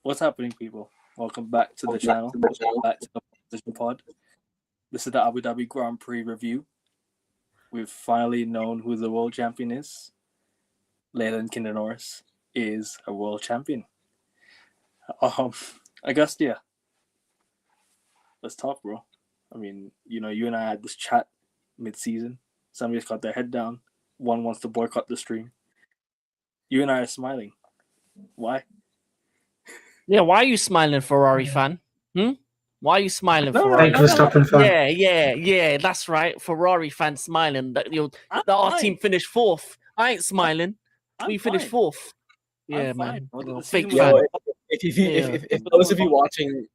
What's happening, people? Welcome back to the channel. Welcome back to the Position Pod. This is the Abu Dhabi Grand Prix review. We've finally known who the world champion is. Lando Norris is a world champion. I guess, yeah. Let's talk, bro. I mean, you and I had this chat mid-season. Somebody's got their head down. One wants to boycott the stream. You and I are smiling. Why? Yeah, why are you smiling, Ferrari fan? Why are you smiling, Ferrari? Thank you for stopping, fan. Yeah, that's right. Ferrari fan smiling that our team finished fourth. I ain't smiling. We finished fourth. Yeah, man. Fake fan. If those of you watching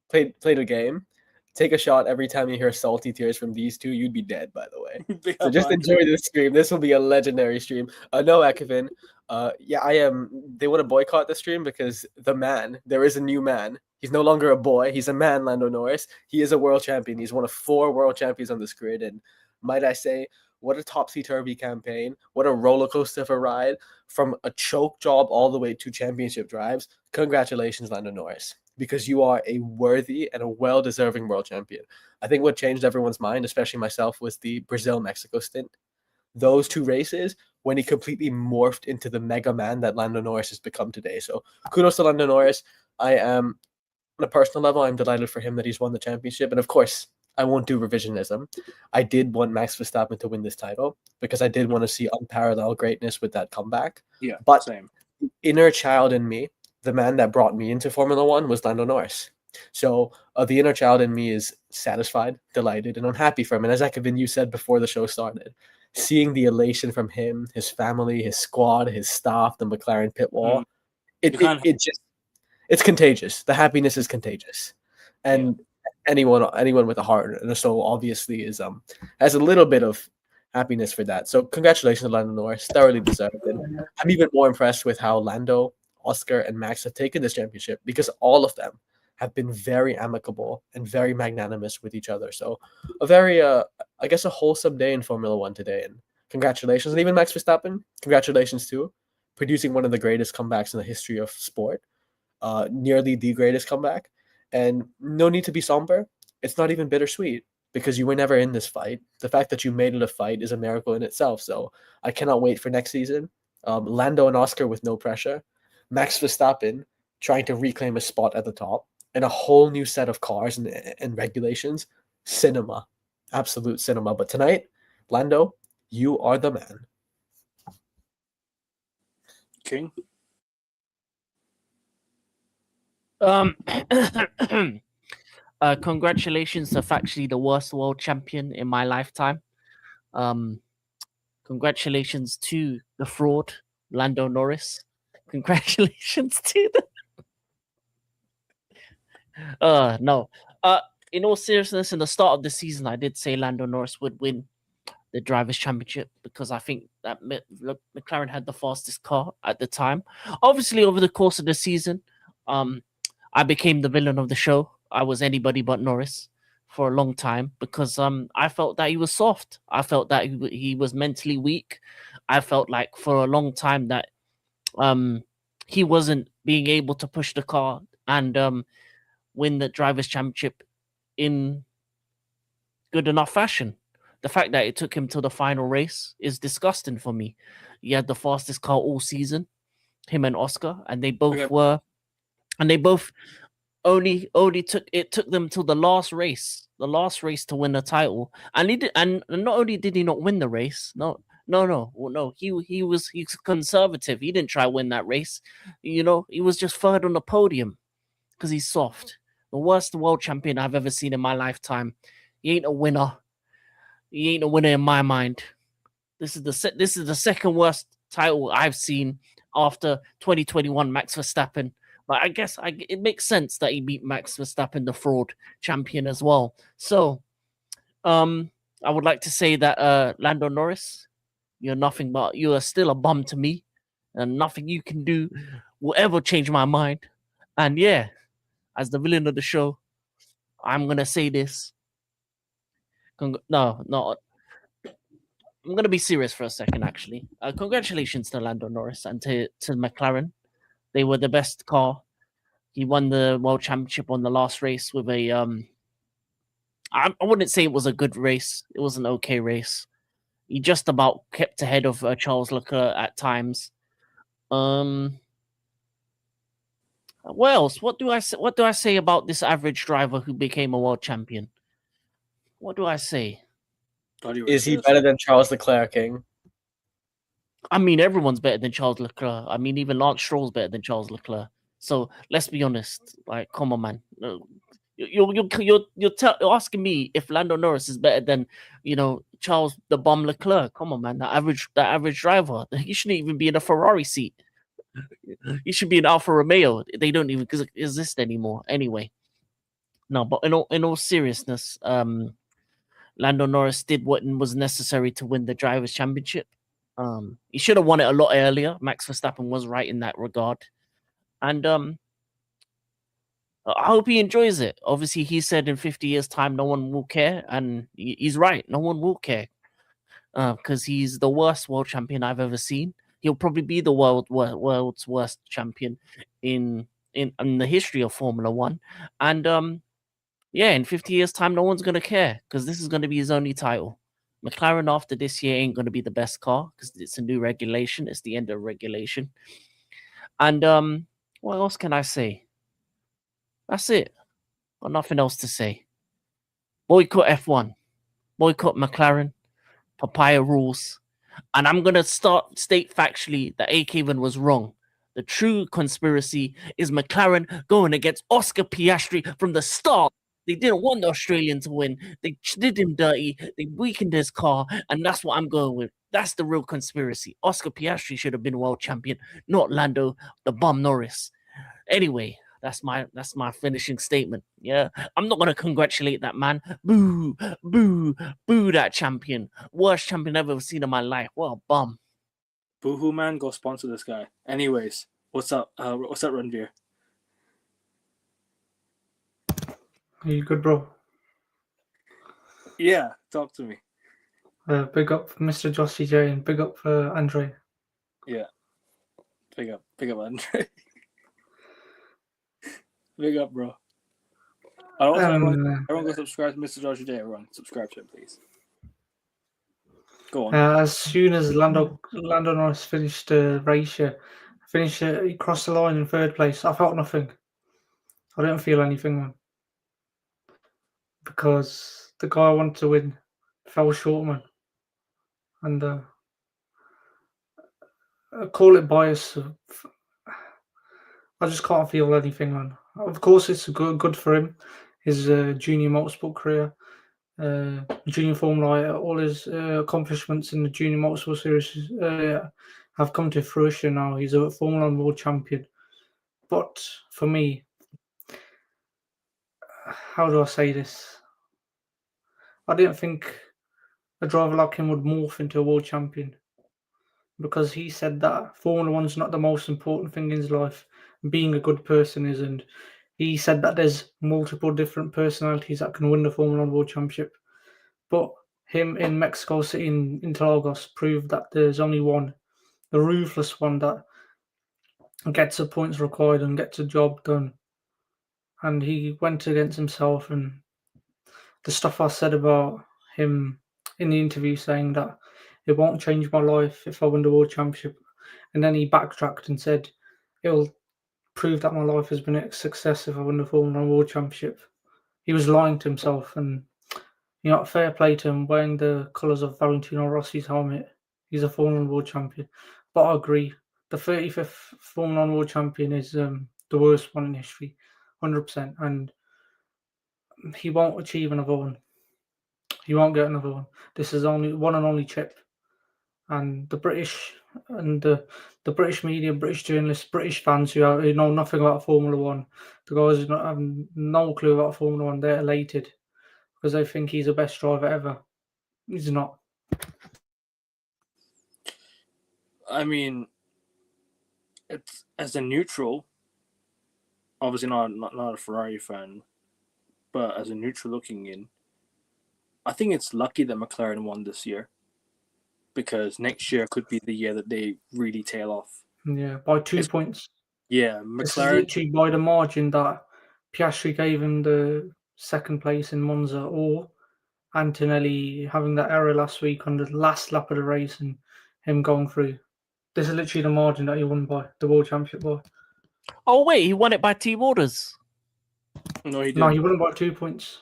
played a game, take a shot every time you hear salty tears from these two, you'd be dead, by the way. So just enjoy this stream. This will be a legendary stream. No, Akevin. I am. They want to boycott the stream because there is a new man. He's no longer a boy. He's a man, Lando Norris. He is a world champion. He's one of 4 world champions on this grid. And might I say, what a topsy-turvy campaign. What a roller coaster of a ride from a choke job all the way to championship drives. Congratulations, Lando Norris, because you are a worthy and a well-deserving world champion. I think what changed everyone's mind, especially myself, was the Brazil-Mexico stint. Those 2 races, when he completely morphed into the mega man that Lando Norris has become today. So kudos to Lando Norris. I am, on a personal level, I'm delighted for him that he's won the championship. And of course, I won't do revisionism. I did want Max Verstappen to win this title because I did want to see unparalleled greatness with that comeback. Yeah, but same. The inner child in me, the man that brought me into Formula One, was Lando Norris. So the inner child in me is satisfied, delighted, and I'm happy for him. And as Akevin, you said before the show started, seeing the elation from him, his family, his squad, his staff, the McLaren pit wall, it's contagious. The happiness is contagious. And anyone with a heart and a soul obviously has a little bit of happiness for that. So congratulations to Lando Norris, thoroughly deserved it. I'm even more impressed with how Lando, Oscar, and Max have taken this championship because all of them have been very amicable and very magnanimous with each other. So a very, a wholesome day in Formula One today. And congratulations. And even Max Verstappen, congratulations too, producing one of the greatest comebacks in the history of sport, nearly the greatest comeback. And no need to be somber. It's not even bittersweet because you were never in this fight. The fact that you made it a fight is a miracle in itself. So I cannot wait for next season. Lando and Oscar with no pressure. Max Verstappen trying to reclaim a spot at the top. And a whole new set of cars and regulations. Cinema. Absolute cinema. But tonight, Lando, you are the man. King? Congratulations to factually the worst world champion in my lifetime. Congratulations to the fraud, Lando Norris. Congratulations to the no. In all seriousness, in the start of the season, I did say Lando Norris would win the Drivers' Championship because I think that McLaren had the fastest car at the time. Obviously, over the course of the season, I became the villain of the show. I was anybody but Norris for a long time because I felt that he was soft. I felt that he was mentally weak. I felt like for a long time that he wasn't being able to push the car and win the Drivers' Championship in good enough fashion. The fact that it took him to the final race is disgusting for me. He had the fastest car all season, him and Oscar, and they both were, and they both only took them till the last race to win the title. And he did, and not only did he not win the race, he's conservative. He didn't try to win that race. He was just third on the podium because he's soft. The worst world champion I've ever seen in my lifetime. He ain't a winner. He ain't a winner in my mind. This is the second worst title I've seen after 2021 Max Verstappen. But I guess it makes sense that he beat Max Verstappen, the fraud champion, as well. So, I would like to say that Lando Norris, you are still a bum to me, and nothing you can do will ever change my mind. And yeah, as the villain of the show, I'm gonna say this. No, I'm gonna be serious for a second. Actually, congratulations to Lando Norris and to McLaren. They were the best car. He won the World Championship on the last race with a I wouldn't say it was a good race. It was an okay race. He just about kept ahead of Charles Leclerc at times. What else? What do I say? What do I say about this average driver who became a world champion? What do I say? Is he better than Charles Leclerc, King? I mean, everyone's better than Charles Leclerc. I mean, even Lance Stroll's better than Charles Leclerc. So let's be honest. Like, come on, man. You're asking me if Lando Norris is better than Charles the Bomb Leclerc. Come on, man. The average driver. He shouldn't even be in a Ferrari seat. He should be an Alfa Romeo. They don't even exist anymore. Anyway, no. But in all seriousness, Lando Norris did what was necessary to win the Drivers' Championship. He should have won it a lot earlier. Max Verstappen was right in that regard, and I hope he enjoys it. Obviously, he said in 50 years' time, no one will care, and he's right. No one will care because he's the worst world champion I've ever seen. He'll probably be the world's worst champion in the history of Formula One, and yeah, in 50 years' time, no one's gonna care because this is gonna be his only title. McLaren after this year ain't gonna be the best car because it's a new regulation. It's the end of regulation, and what else can I say? That's it. Got nothing else to say. Boycott F1. Boycott McLaren. Papaya rules. And I'm going to state factually that Akeven was wrong. The true conspiracy is McLaren going against Oscar Piastri from the start. They didn't want the Australian to win. They did him dirty. They weakened his car. And that's what I'm going with. That's the real conspiracy. Oscar Piastri should have been world champion, not Lando, the bum Norris. Anyway, that's my finishing statement. Yeah, I'm not gonna congratulate that man. Boo, boo, boo! That champion, worst champion I've ever seen in my life. What a bum. Boo hoo, man! Go sponsor this guy. Anyways, what's up? What's up, Ranveer? Are you good, bro? Yeah, talk to me. Big up for Mr. Joshy J and big up for Andre. Yeah, big up Andre. Big up, bro. Everyone go subscribe to Mr. Joshua J. Everyone, subscribe to him, please. Go on. As soon as Lando Norris finished the race, he crossed the line in third place. I felt nothing. I didn't feel anything, man. Because the guy I wanted to win fell short, man. And I call it bias. I just can't feel anything, man. Of course, it's good for him. His junior motorsport career, junior Formula, all his accomplishments in the junior motorsport series have come to fruition now. He's a Formula 1 world champion. But for me, how do I say this? I didn't think a driver like him would morph into a world champion. Because he said that Formula 1's not the most important thing in his life. Being a good person is, and he said that there's multiple different personalities that can win the Formula 1 World Championship. But him in Mexico City in Interlagos proved that there's only one, the ruthless one that gets the points required and gets the job done. And he went against himself, and the stuff I said about him in the interview saying that it won't change my life if I win the World Championship. And then he backtracked and said it'll prove that my life has been a success if I win the Formula 1 World Championship. He was lying to himself, and fair play to him wearing the colours of Valentino Rossi's helmet. He's a Formula 1 World Champion. But I agree, the 35th Formula 1 World Champion is the worst one in history, 100%. And he won't achieve another one. He won't get another one. This is only one and only chip. And the British and the British media, British journalists, British fans who know nothing about Formula 1, the guys who have no clue about Formula 1, they're elated because they think he's the best driver ever. He's not. I mean, it's as a neutral, obviously not a Ferrari fan, but as a neutral looking in, I think it's lucky that McLaren won this year. Because next year could be the year that they really tail off. Yeah, by 2 points. Yeah, This is McLaren. literally by the margin that Piastri gave him the second place in Monza, or Antonelli having that error last week on the last lap of the race and him going through. This is literally the margin that he won by the World Championship by. Oh wait, he won it by team orders. No, he didn't. No, he won by 2 points.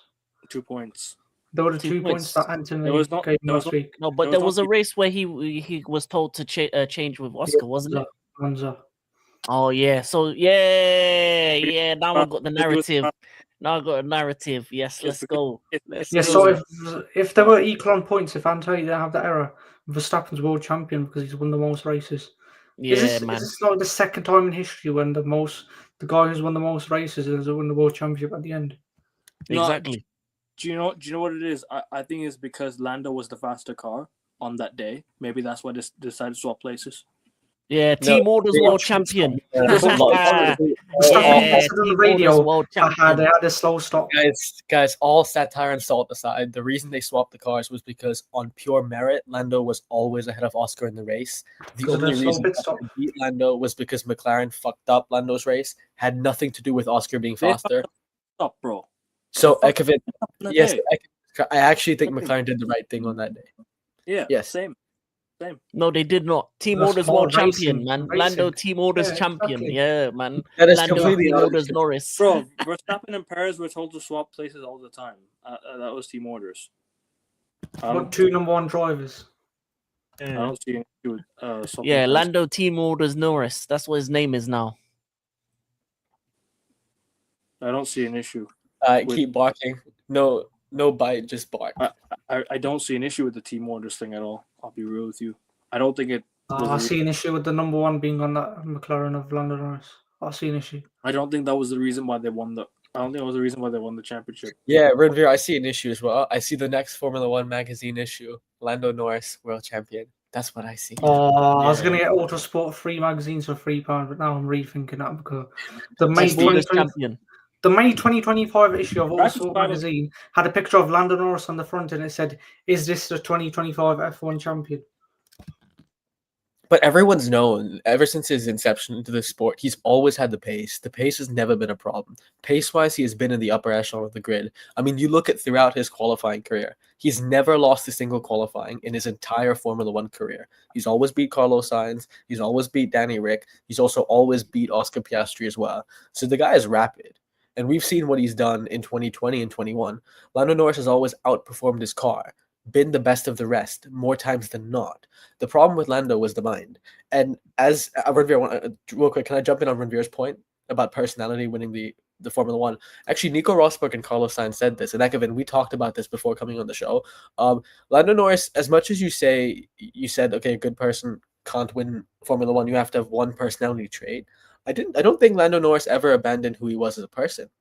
2 points. There were the 2 2 points that Antonelli gave him last week. No, but there was a race where he was told to change with Oscar, wasn't it? Monza. Oh yeah, so yeah. Now I got the narrative. Now I got a narrative. Yes, let's go. So if there were equal on points, if Antonelli didn't have that error, Verstappen's world champion because he's won the most races. Yeah, man. Is this like the second time in history when the guy who's won the most races has won the world championship at the end? Exactly. Do you know what it is? I think it's because Lando was the faster car on that day. Maybe that's why they decided to swap places. Yeah, team orders world champion. Radio world champion. They had a slow stop. Guys, all satire and salt aside, the reason they swapped the cars was because on pure merit, Lando was always ahead of Oscar in the race. The only reason they beat Lando was because McLaren fucked up Lando's race. Had nothing to do with Oscar being faster. Stop, bro. So Ekavin, yes, I actually think McLaren did the right thing on that day. Yeah. Yes. Same. No, they did not. Team orders world champion, man. Lando team orders champion. Exactly. Yeah, man. That is Lando completely team orders Norris. Bro, Verstappen and Perez were told to swap places all the time. That was team orders. Two number one drivers. I don't see any issue with yeah, Lando team orders Norris. That's what his name is now. I don't see an issue. Keep barking. No bite, just bark. I don't see an issue with the team orders thing at all. I'll be real with you. I don't think it. I see an issue with the number one being on that McLaren of Lando Norris. I see an issue. I don't think that was the reason why they won the. I don't think it was the reason why they won the championship. Yeah, Renvir, I see an issue as well. I see the next Formula One magazine issue. Lando Norris, world champion. That's what I see. I was going to get Autosport free magazines for £3, but now I'm rethinking that because the May 2025 issue of Autosport magazine had a picture of Lando Norris on the front and it said, "Is this the 2025 F1 champion?" But everyone's known, ever since his inception into the sport, he's always had the pace. The pace has never been a problem. Pace-wise, he has been in the upper echelon of the grid. I mean, you look at throughout his qualifying career, he's never lost a single qualifying in his entire Formula One career. He's always beat Carlos Sainz. He's always beat Danny Rick. He's also always beat Oscar Piastri as well. So the guy is rapid. And we've seen what he's done in 2020 and 21. Lando Norris has always outperformed his car, been the best of the rest more times than not. The problem with Lando was the mind. And as Renvir, real quick, can I jump in on Renvir's point about personality winning the Formula One? Actually, Nico Rosberg and Carlos Sainz said this, and Ekavin, we talked about this before coming on the show. Lando Norris, as much as you said, okay, a good person can't win Formula One, you have to have one personality trait. I don't think Lando Norris ever abandoned who he was as a person.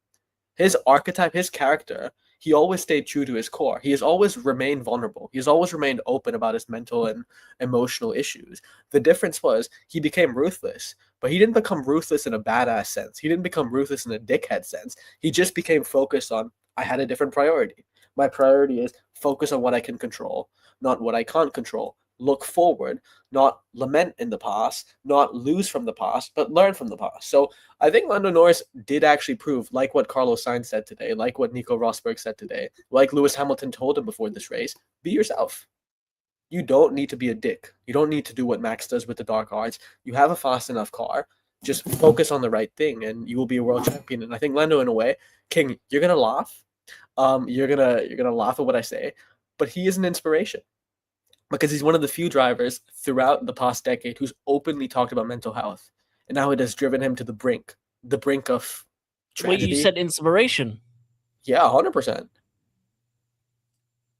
His archetype, his character, he always stayed true to his core. He has always remained vulnerable. He has always remained open about his mental and emotional issues. The difference was he became ruthless, but he didn't become ruthless in a badass sense. He didn't become ruthless in a dickhead sense. He just became focused on, I had a different priority. My priority is focus on what I can control, not what I can't control. Look forward, not lament in the past, not lose from the past, but learn from the past. So I think Lando Norris did actually prove, like what Carlos Sainz said today, like what Nico Rosberg said today, like Lewis Hamilton told him before this race, be yourself. You don't need to be a dick. You don't need to do what Max does with the dark arts. You have a fast enough car. Just focus on the right thing and you will be a world champion. And I think Lando, in a way, King, you're going to laugh. You're gonna laugh at what I say, but he is an inspiration. Because he's one of the few drivers throughout the past decade who's openly talked about mental health. And now it has driven him to the brink of tragedy. Wait, you said inspiration? Yeah, 100%.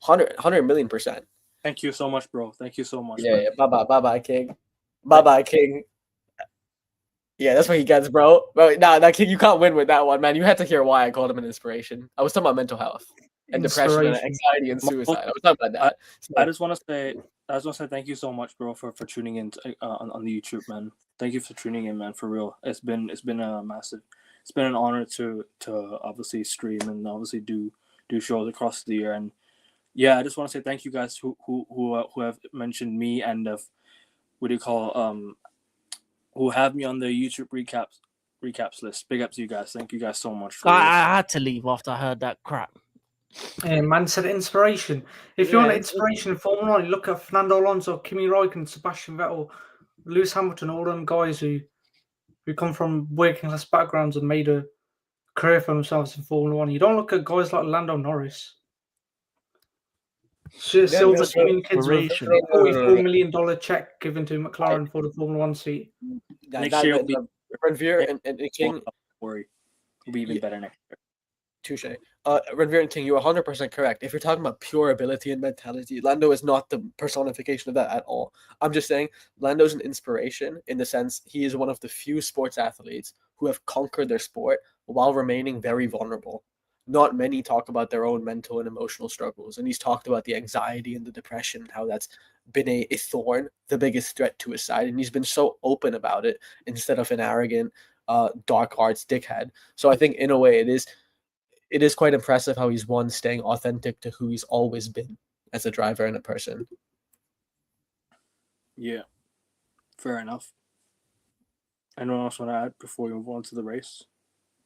100 million%. Thank you so much, bro. Thank you so much. Yeah. Bye-bye, King. Bye-bye, King. Yeah, that's what he gets, bro. Nah, King, you can't win with that one, man. You had to hear why I called him an inspiration. I was talking about mental health. And depression and anxiety and suicide. I was talking about that. I just want to say thank you so much, bro, for tuning in on the YouTube, man. Thank you for tuning in, man. For real, it's been a massive. It's been an honor to obviously stream and obviously do shows across the year. And yeah, I just want to say thank you guys who have mentioned me and who have me on the YouTube recaps recaps list. Big up to you guys. Thank you guys so much. I had to leave after I heard that crap. Man said inspiration. If you want inspiration in Formula 1, you look at Fernando Alonso, Kimi Räikkönen, Sebastian Vettel, Lewis Hamilton, all them guys who come from working class backgrounds and made a career for themselves in Formula 1. You don't look at guys like Lando Norris. Silver Team kids with a $44 million check given to McLaren for the Formula 1 seat. Next year will be Renvier and King. Don't worry, will be even better next year. Touche. Renvier and King, you're 100% correct. If you're talking about pure ability and mentality, Lando is not the personification of that at all. I'm just saying Lando's an inspiration in the sense he is one of the few sports athletes who have conquered their sport while remaining very vulnerable. Not many talk about their own mental and emotional struggles, and he's talked about the anxiety and the depression and how that's been a thorn, the biggest threat to his side, and he's been so open about it instead of an arrogant, dark arts dickhead. So I think in a way it is quite impressive how he's staying authentic to who he's always been as a driver and a person. Yeah, fair enough. Anyone else want to add before we move on to the race?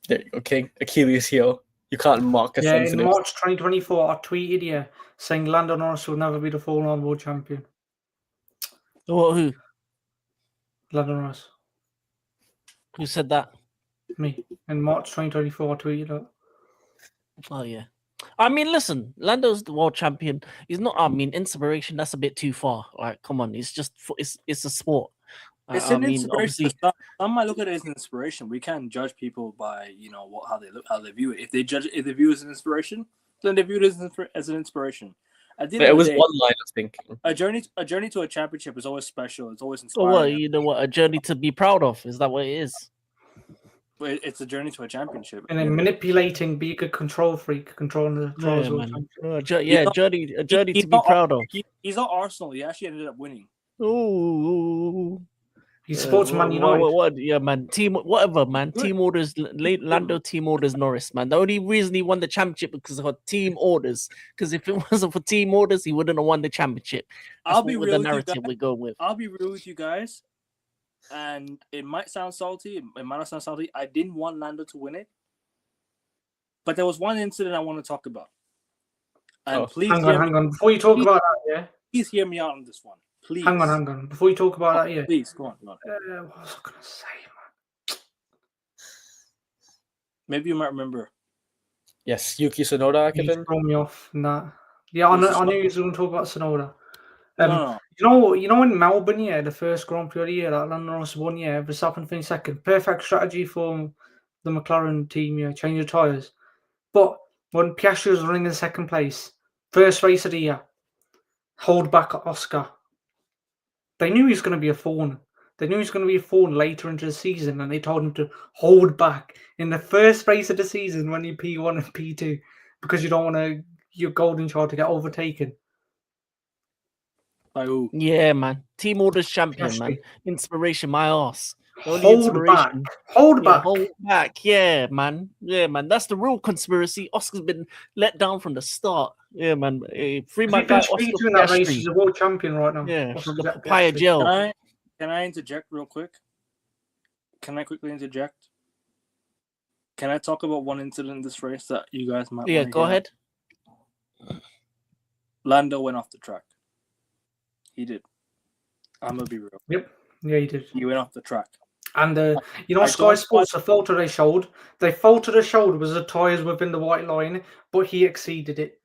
There you go, King. Achilles heel. You can't mock a sensitive. In March 2024, I tweeted you saying Lando Norris will never be the Formula 1 world champion. Who? Lando Norris. Who said that? Me. In March 2024, I tweeted that. Oh, yeah. I mean, listen, Lando's the world champion. He's not, inspiration, that's a bit too far. Like, come on, it's just, it's a sport. It's an inspiration. Some might look at it as an inspiration. We can't judge people by, how they view it. If they view it as an inspiration, then they view it as an inspiration. It was one line of thinking. A journey to a championship is always special. It's always So inspiring. what? You know what? A journey to be proud of. Is that what it is? It's a journey to a championship. And then manipulating, be a good control freak, controlling the trials. A journey to be proud of. He's not Arsenal. He actually ended up winning. Ooh. He supports Man United. Yeah, man. Whatever, man. Team orders. Lando team orders Norris, man. The only reason he won the championship because of team orders. Because if it wasn't for team orders, he wouldn't have won the championship. I'll be real with the narrative we're going with. I'll be real with you guys, and it might sound salty. It might not sound salty. I didn't want Lando to win it, but there was one incident I want to talk about. And please, hang on. Before you talk about that, please hear me out on this one. Please. Hang on. Before you talk about that, please, go on. What was I going to say, man? Maybe you might remember. Yes, Yuki Tsunoda, You throw me off in that. Yeah, I knew you were going to talk about Tsunoda. No. You know in Melbourne, the first Grand Prix of the year, that Lando Norris won, Verstappen finished second. Perfect strategy for the McLaren team, change the tyres. But when Piastri was running in second place, first race of the year, hold back Oscar. They knew he was going to be a thorn. They knew he was going to be a thorn later into the season, and they told him to hold back in the first race of the season when you P1 and P2 because you don't want your golden child to get overtaken. Yeah, man. Team orders champion, man. Inspiration, my ass. Hold back. Yeah, man. That's the real conspiracy. Oscar's been let down from the start. Yeah, man. Free my guy Oscar Piastri. He's a world champion right now. Yeah, from the papaya gel. Can I interject real quick? Can I quickly interject? Can I talk about one incident in this race that you guys might? Yeah, go ahead. Lando went off the track. He did. I'm gonna be real. Yep. Yeah, he did. He went off the track. And Sky Sports, the photo they showed was the tyres within the white line, but he exceeded it.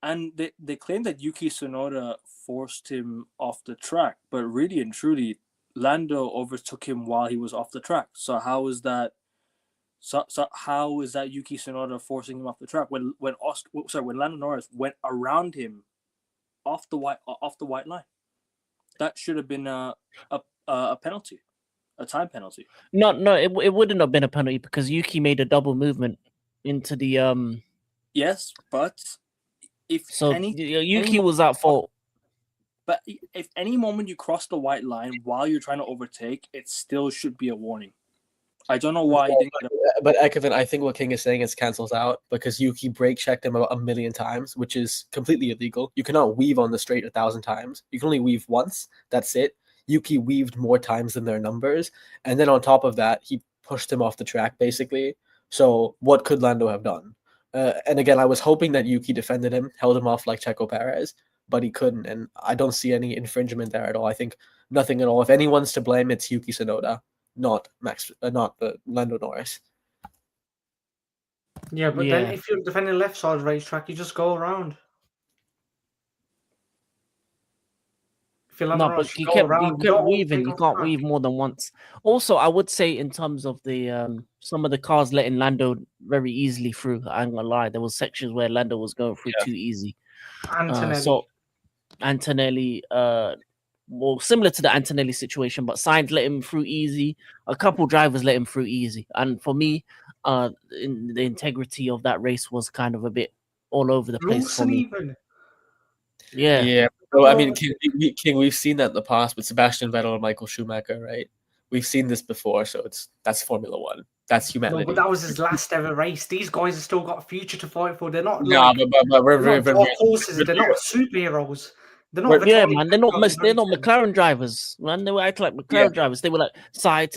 And they claim that Yuki Tsunoda forced him off the track, but really and truly, Lando overtook him while he was off the track. So how is that? So how is that Yuki Tsunoda forcing him off the track when Lando Norris went around him off the white line? That should have been a penalty, a time penalty. No, it wouldn't have been a penalty because Yuki made a double movement into the Yes, but Yuki was at fault. But if any moment you cross the white line while you're trying to overtake, it still should be a warning. I don't know why. But Ekevin, I think what King is saying is cancels out because Yuki brake checked him about 1,000,000 times, which is completely illegal. You cannot weave on the straight 1,000 times. You can only weave once. That's it. Yuki weaved more times than their numbers. And then on top of that, he pushed him off the track, basically. So what could Lando have done? And again, I was hoping that Yuki defended him, held him off like Checo Perez, but he couldn't. And I don't see any infringement there at all. I think nothing at all. If anyone's to blame, it's Yuki Tsunoda, not Lando Norris. Yeah, but then if you're defending left side racetrack, you just go around. No, but he kept weaving. You can't weave more than once. Also, I would say in terms of the some of the cars letting Lando very easily through. I ain't gonna lie, there was sections where Lando was going through too easy. Antonelli. Antonelli, well, similar to the Antonelli situation, but Sainz let him through easy. A couple drivers let him through easy, and for me, the integrity of that race was kind of a bit all over the place for me. Yeah. So, I mean, King, we've seen that in the past with Sebastian Vettel and Michael Schumacher, right? We've seen this before, so that's Formula One. That's humanity. No, but that was his last ever race. These guys have still got a future to fight for. They're not horses. They're not superheroes. They're not. Man. They're not McLaren drivers. Man, they were acting like McLaren drivers. They were like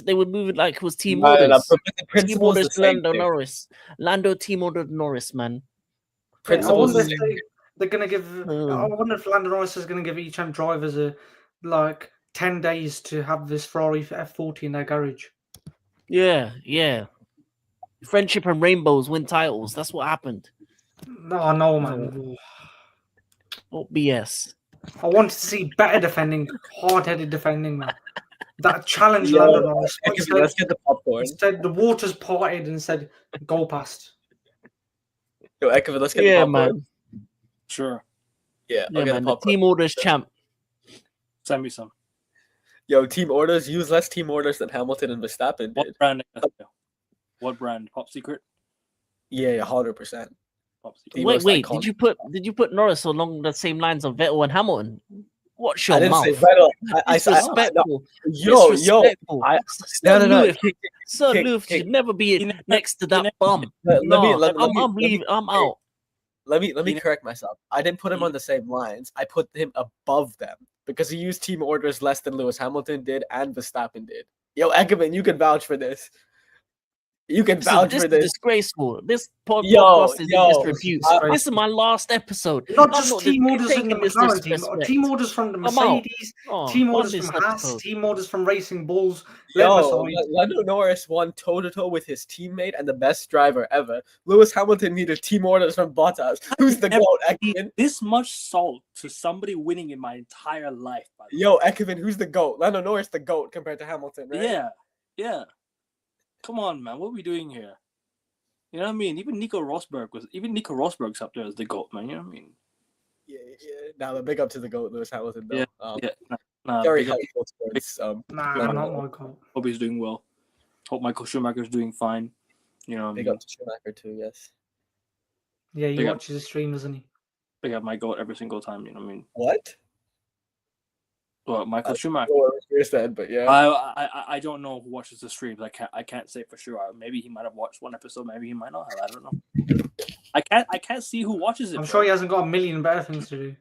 They were moving like it was team orders. Team orders to Lando Norris. Lando team ordered Norris, man. They're gonna give. I wonder if Lando Norris is gonna give each drivers 10 days to have this Ferrari F40 in their garage. Yeah. Friendship and rainbows win titles. That's what happened. No, man. What BS. I wanted to see better defending, hard-headed defending, man. That challenged Lando Norris. Let's get the popcorn. Instead, the waters parted and said, "Go past." Yo, Ekavin, let's get the popcorn. Man. Sure. Yeah, man. The team orders champ. Send me some. Yo, team orders. Use less team orders than Hamilton and Verstappen did. What brand? Pop Secret? Yeah, 100%. Wait. Did you put Norris along the same lines of Vettel and Hamilton? What's your mouth? I didn't say Vettel. Disrespectful. Sir Lewis should never be next to that bum. I'm out. Let me correct myself. I didn't put him on the same lines. I put him above them because he used team orders less than Lewis Hamilton did and Verstappen did. Yo, Ekkerman, you can vouch for this. You can vouch for this. Disgraceful. This podcast is in disrepute. This is my last episode. Not just team orders from the McLaren team. Team orders from the Mercedes. Team orders from Haas. Team orders from Racing Bulls. Lando Norris won toe-to-toe with his teammate and the best driver ever. Lewis Hamilton needed team orders from Bottas. Who's the GOAT, Ekkerman? This much salt to somebody winning in my entire life. Yo, Ekkerman, who's the GOAT? Lando Norris the GOAT compared to Hamilton, right? Yeah. Come on, man. What are we doing here? You know what I mean? Even Nico Rosberg's up there as the GOAT, man. You know what I mean? Yeah. Now, a big up to the GOAT, Lewis Hamilton, though. Very helpful sports. not my GOAT. Hope he's doing well. Hope Michael Schumacher's doing fine. You know what I mean? Big up to Schumacher, too, yes. Yeah, he watches the stream, doesn't he? Big up my GOAT every single time, you know what I mean? What? Well, Michael Schumacher. Said, but yeah, I don't know who watches the streams. I can't say for sure. Maybe he might have watched one episode. Maybe he might not have. I don't know. I can't see who watches it. I'm sure he hasn't got a million better things to do.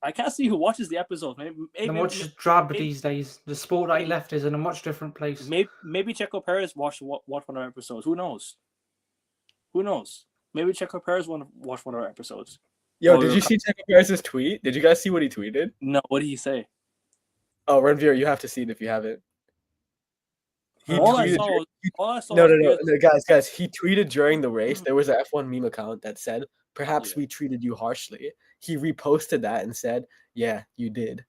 I can't see who watches the episodes. Maybe watches drab these days. The sport that he left is in a much different place. Maybe Checo Perez watched one of our episodes. Who knows? Maybe Checo Perez watched one of our episodes. Yo, did you see Checo Perez's tweet? Did you guys see what he tweeted? No. What did he say? Oh, Renvier, you have to see it if you haven't. All I saw No, guys. He tweeted during the race. There was an F1 meme account that said, "Perhaps we treated you harshly." He reposted that and said, "Yeah, you did."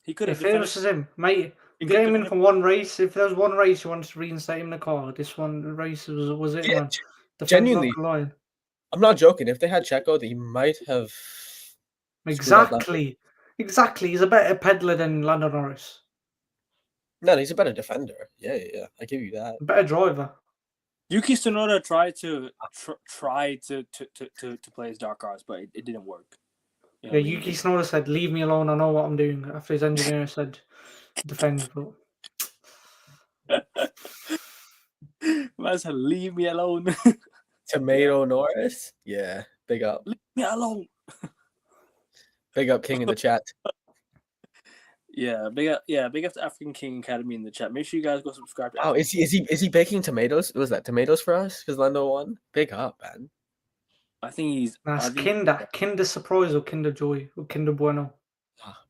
He could have. If it was him, mate, get him in for one race. If there was one race you wanted to reinstate him in the car, this one race was it, man? Genuinely, I'm not joking. If they had Checo, they might have. Exactly. He's a better peddler than Lando Norris. No, he's a better defender. Yeah. I give you that. A better driver. Yuki Tsunoda tried to play his dark cards, but it didn't work. You know, Yuki Tsunoda said, "Leave me alone. I know what I'm doing." After his engineer said, "Defend." Man said, "Leave me alone." Tomato Norris. Yeah, big up. Leave me alone. Big up King in the chat. big up to African King Academy in the chat. Make sure you guys go subscribe to. Oh, is he baking tomatoes? Was that tomatoes for us? Because Lando won. Big up, man. I think he's. That's Kinder Surprise or Kinder Joy or Kinder Bueno.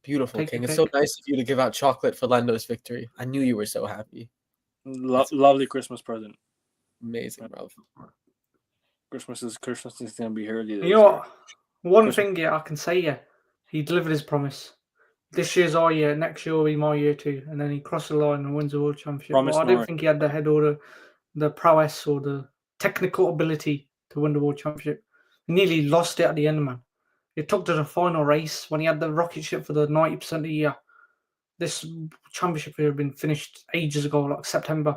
Beautiful, King. It's so nice of you to give out chocolate for Lando's victory. I knew you were so happy. Lovely Christmas present. Amazing, bro. Christmas is gonna be here. You know what? One thing, I can say, he delivered his promise. This year's our year. Next year will be my year too. And then he crossed the line and wins the world championship. Well, I didn't think he had the head or the prowess or the technical ability to win the world championship. He nearly lost it at the end, man. It took to the final race when he had the rocket ship for the 90% of the year. This championship would have been finished ages ago, like September.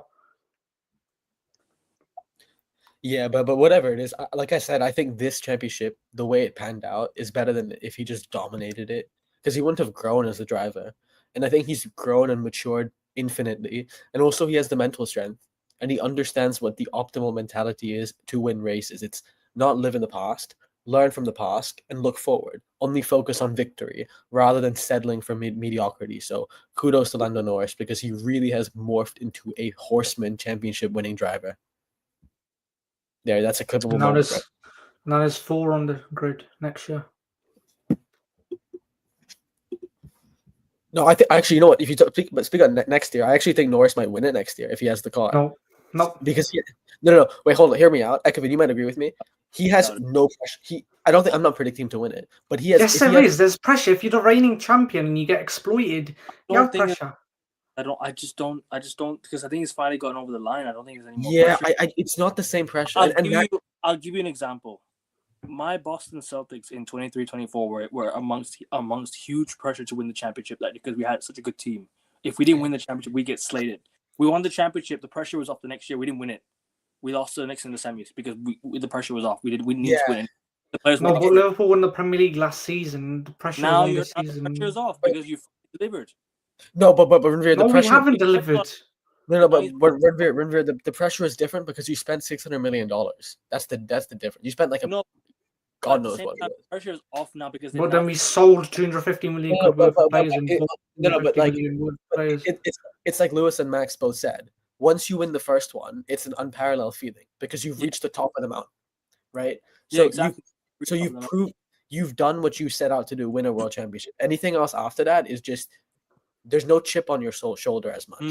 Yeah, but whatever it is, like I said, I think this championship, the way it panned out, is better than if he just dominated it. Because he wouldn't have grown as a driver. And I think he's grown and matured infinitely. And also he has the mental strength. And he understands what the optimal mentality is to win races. It's not live in the past, learn from the past, and look forward. Only focus on victory rather than settling for mediocrity. So kudos to Lando Norris because he really has morphed into a horseman championship winning driver. There, that's a clippable moment. Now there's 4 on the grid next year. No, I think actually, you know what? If you speak on next year, I actually think Norris might win it next year if he has the car. No. Because no. Wait, hold on. Hear me out. Ekavin, you might agree with me. He has no pressure. I'm not predicting him to win it, but he has. Yes, there is. There's pressure. If you're the reigning champion and you get exploited, you have pressure. I just don't because I think he's finally gotten over the line. I don't think there's any more pressure. It's not the same pressure. I'll give you an example. My Boston Celtics in 23-24 were amongst huge pressure to win the championship because we had such a good team. If we didn't win the championship, we get slated. We won the championship. The pressure was off the next year. We didn't win it. We lost to the Knicks in the semis because the pressure was off. We needed to win it. The players but Liverpool won the Premier League last season. The pressure now on the season. pressure is off because you delivered. No, but Renvir, the pressure. We haven't delivered. No, but Renvir, the pressure is different because you spent $600 million. That's the difference. You spent God knows what. The pressure is off now because. But then we sold 250 million worth of players it's like Lewis and Max both said. Once you win the first one, it's an unparalleled feeling because you've reached the top of the mountain, right? So exactly. You've proved you've done what you set out to do, win a world championship. Anything else after that is just there's no chip on your shoulder as much.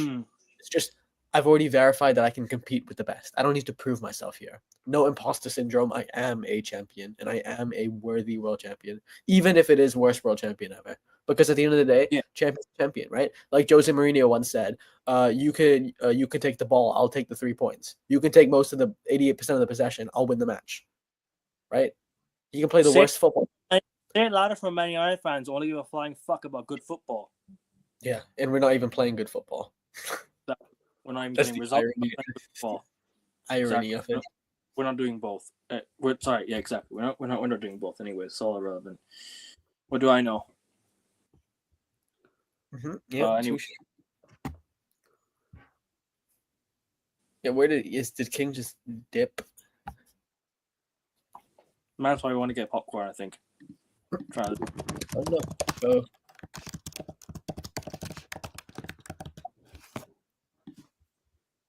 It's just I've already verified that I can compete with the best. I don't need to prove myself here. No imposter syndrome. I am a champion, and I am a worthy world champion, even if it is worst world champion ever. Because at the end of the day, champion, right? Like Jose Mourinho once said, you can take the ball, I'll take the 3 points. You can take most of the 88% of the possession, I'll win the match. Right? You can play the worst football. Say it louder for Man United fans, only give a flying fuck about good football. Yeah, and we're not even playing good football. We're not even getting results. Irony of it. We're not doing both. Exactly. We're not doing both anyway. It's all irrelevant. What do I know? Mm-hmm. Yeah. Anyway. Yeah. Did King just dip? That's why we want to get popcorn. I think. Try it. Oh no. Oh.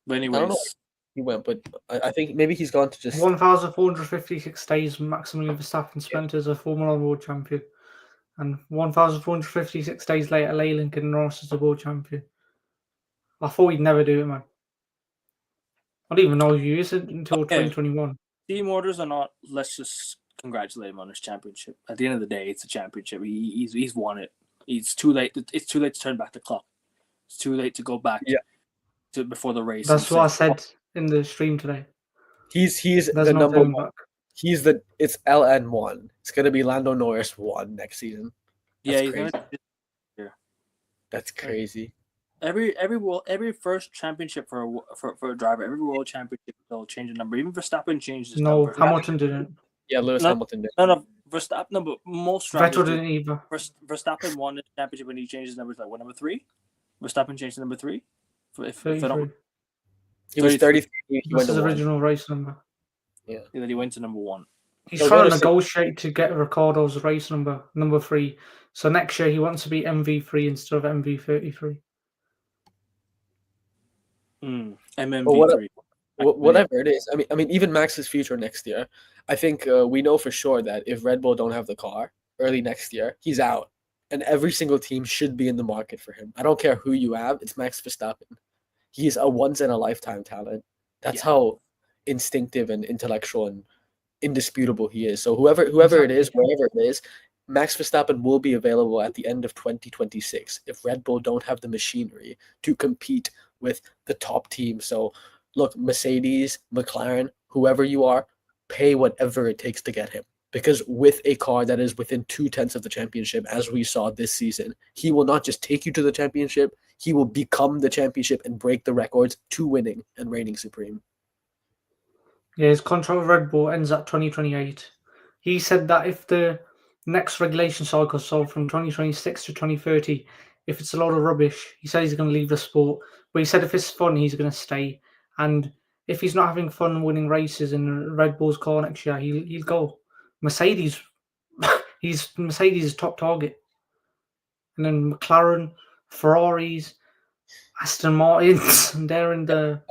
But anyways, he went, but I think maybe he's gone to just 1,456 days maximum Verstappen spent as a Formula 1 world champion, and 1,456 days later, Leyland and Norris as a world champion. I thought he'd never do it, man. I don't even know who he is until 2021. Team orders or not, let's just congratulate him on his championship. At the end of the day, it's a championship. He's won it. It's too late. It's too late to turn back the clock. It's too late to go back. To before the race. That's what I said in the stream today. He's the number one. It's LN1. It's gonna be Lando Norris 1 next season. That's crazy. That's crazy. Every first championship for a driver, every world championship they'll change the number. Even Verstappen changed his number. No, Hamilton didn't. Yeah, Hamilton did. No, Verstappen. No, but most drivers. Vettel didn't either. Verstappen won the championship when he changed his number to like number 3. Verstappen changed to number 3. If he was 33. He went to his original race number. Yeah. Then he went to number 1. He's trying to negotiate to get Ricciardo's race number 3. So next year he wants to be MV3 instead of MV33. MMV3. Whatever it is. I mean, even Max's future next year. I think we know for sure that if Red Bull don't have the car early next year, he's out, and every single team should be in the market for him. I don't care who you have. It's Max Verstappen. He's a once in a lifetime talent. That's how instinctive and intellectual and indisputable he is. So whoever it is, wherever it is, Max Verstappen will be available at the end of 2026 if Red Bull don't have the machinery to compete with the top team. So look, Mercedes, McLaren, whoever you are, pay whatever it takes to get him. Because with a car that is within 0.2 of the championship, as we saw this season, he will not just take you to the championship, he will become the championship and break the records to winning and reigning supreme. Yeah, his contract with Red Bull ends at 2028. He said that if the next regulation cycle, so from 2026 to 2030, if it's a lot of rubbish, he said he's going to leave the sport. But he said if it's fun, he's going to stay. And if he's not having fun winning races in Red Bull's car next year, he'll go. Mercedes, he's Mercedes' top target. And then McLaren, Ferraris, Aston Martins, and they're in the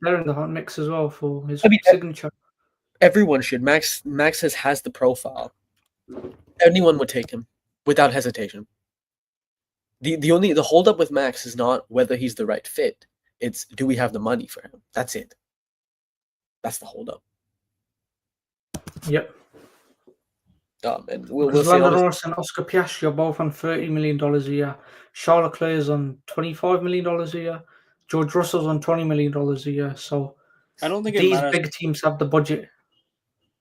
hot mix as well for his signature. Everyone should. Max has the profile. Anyone would take him without hesitation. The holdup with Max is not whether he's the right fit. It's do we have the money for him? That's it. That's the holdup. Yep. And we'll see. Lando Norris and Oscar Piastri are both on $30 million a year. Charles Leclerc's on $25 million a year. George Russell's on $20 million a year. So I don't think these big teams have the budget.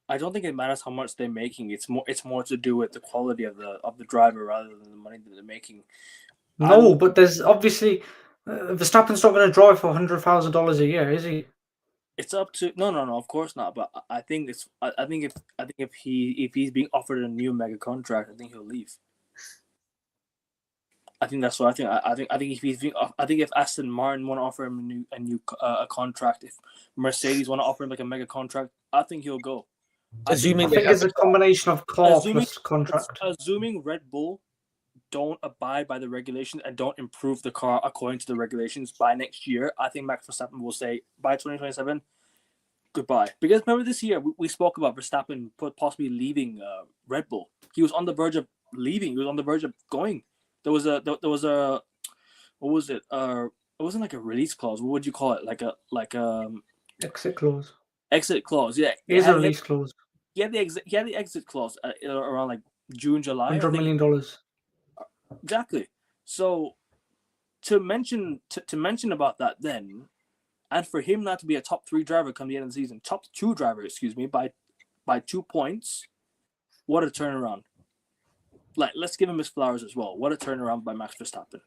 I don't think it matters how much they're making. It's more to do with the quality of the driver rather than the money that they're making. No, but there's obviously Verstappen's not going to drive for $100,000 a year, is he? It's up to no, of course not. But I think if he's being offered a new mega contract, I think he'll leave. I think that's what I think. I think if Aston Martin want to offer him a new contract, if Mercedes want to offer him like a mega contract, I think he'll go. I think it's a combination of car plus contract. Assuming Red Bull don't abide by the regulations and don't improve the car according to the regulations by next year, I think Max Verstappen will say by 2027, goodbye. Because remember this year we spoke about Verstappen possibly leaving Red Bull. He was on the verge of leaving. He was on the verge of going. There was a what was it? It wasn't like a release clause. What would you call it? Like a exit clause. Exit clause. Yeah, it is a release clause. He had the exit clause around like June, July. $100 million. Exactly. So to mention about that then, and for him not to be a top 3 driver come the end of the season, top 2 driver, by 2 points, what a turnaround. Like, let's give him his flowers as well. What a turnaround by Max Verstappen.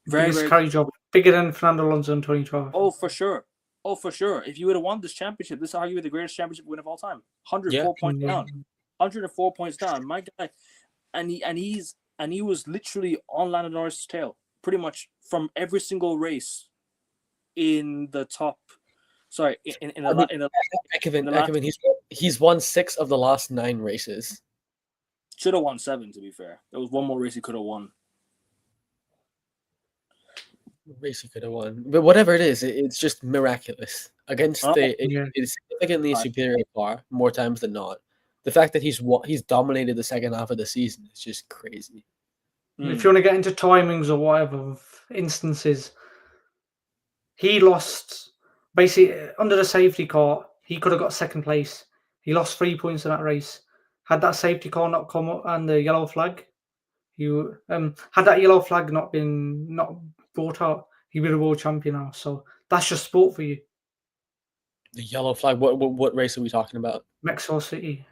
Biggest carry job, bigger than Fernando Alonso in 2012. Oh, for sure. If you would have won this championship, this is arguably the greatest championship win of all time. 104 points down. 104 points down. My guy, and he was literally on Lando Norris' tail pretty much from every single race in the top. Sorry, he's won 6 of the last 9 races. Should have won 7, to be fair. There was one more race he could have won. But whatever it is, it's just miraculous against a significantly superior car more times than not. The fact that he's dominated the second half of the season is just crazy. If you want to get into timings or whatever of instances, he lost basically under the safety car. He could have got second place. He lost 3 points in that race. Had that safety car not come up and the yellow flag, had that yellow flag not brought out, he'd be the world champion now. So that's just sport for you. The yellow flag. What race are we talking about? Mexico City.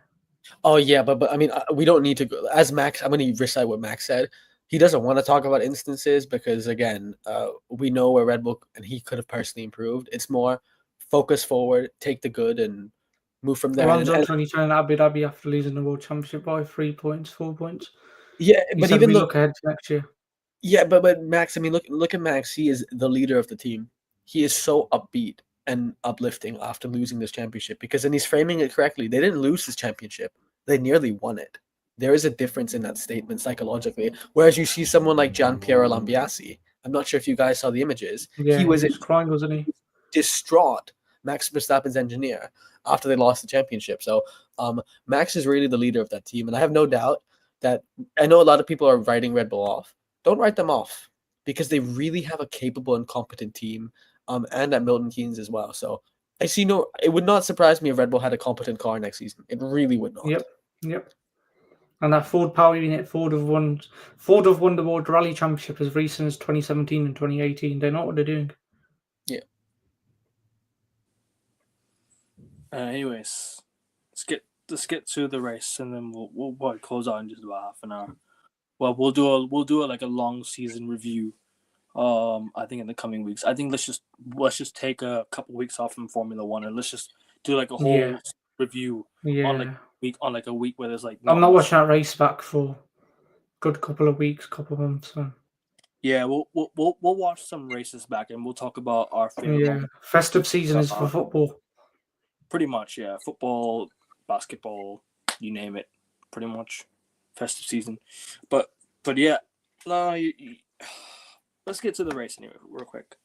Oh yeah, but I mean, we don't need to go. As Max, I'm going to recite what Max said. He doesn't want to talk about instances because again, we know where Red Bull and he could have personally improved. It's more focus forward, take the good, and move from there. Alonso 2010 in Abu Dhabi after losing the world championship by 3 points, 4 points. Yeah, but even look ahead to next year. Yeah, but Max, I mean, look at Max. He is the leader of the team. He is so upbeat and uplifting after losing this championship because then he's framing it correctly. They didn't lose this championship. they nearly won it. There is a difference in that statement psychologically. Whereas you see someone like Gianpiero Lambiasi, I'm not sure if you guys saw the images. Yeah, he was crying, wasn't he? Distraught, Max Verstappen's engineer, after they lost the championship. So Max is really the leader of that team. And I have no doubt that I know a lot of people are writing Red Bull off. Don't write them off because they really have a capable and competent team and at Milton Keynes as well. So I see it would not surprise me if Red Bull had a competent car next season. It really would not. Yep. And that Ford power unit, Ford have won the World Rally Championship as recent as 2017 and 2018. They know what they're doing. Yeah. Anyways, let's get to the race, and then we'll probably close out in just about half an hour. Well, we'll do like a long season review. I think in the coming weeks. I think let's just take a couple weeks off from Formula One, and let's just do like a whole review on like a week where there's like. I'm not watching that race back for a good couple of weeks, couple of months. So. Yeah, we'll watch some races back, and we'll talk about our favorite. Yeah, festive season is for football. Pretty much, yeah. Football, basketball, you name it. Pretty much, festive season. But yeah, no. Let's get to the race anyway, real quick.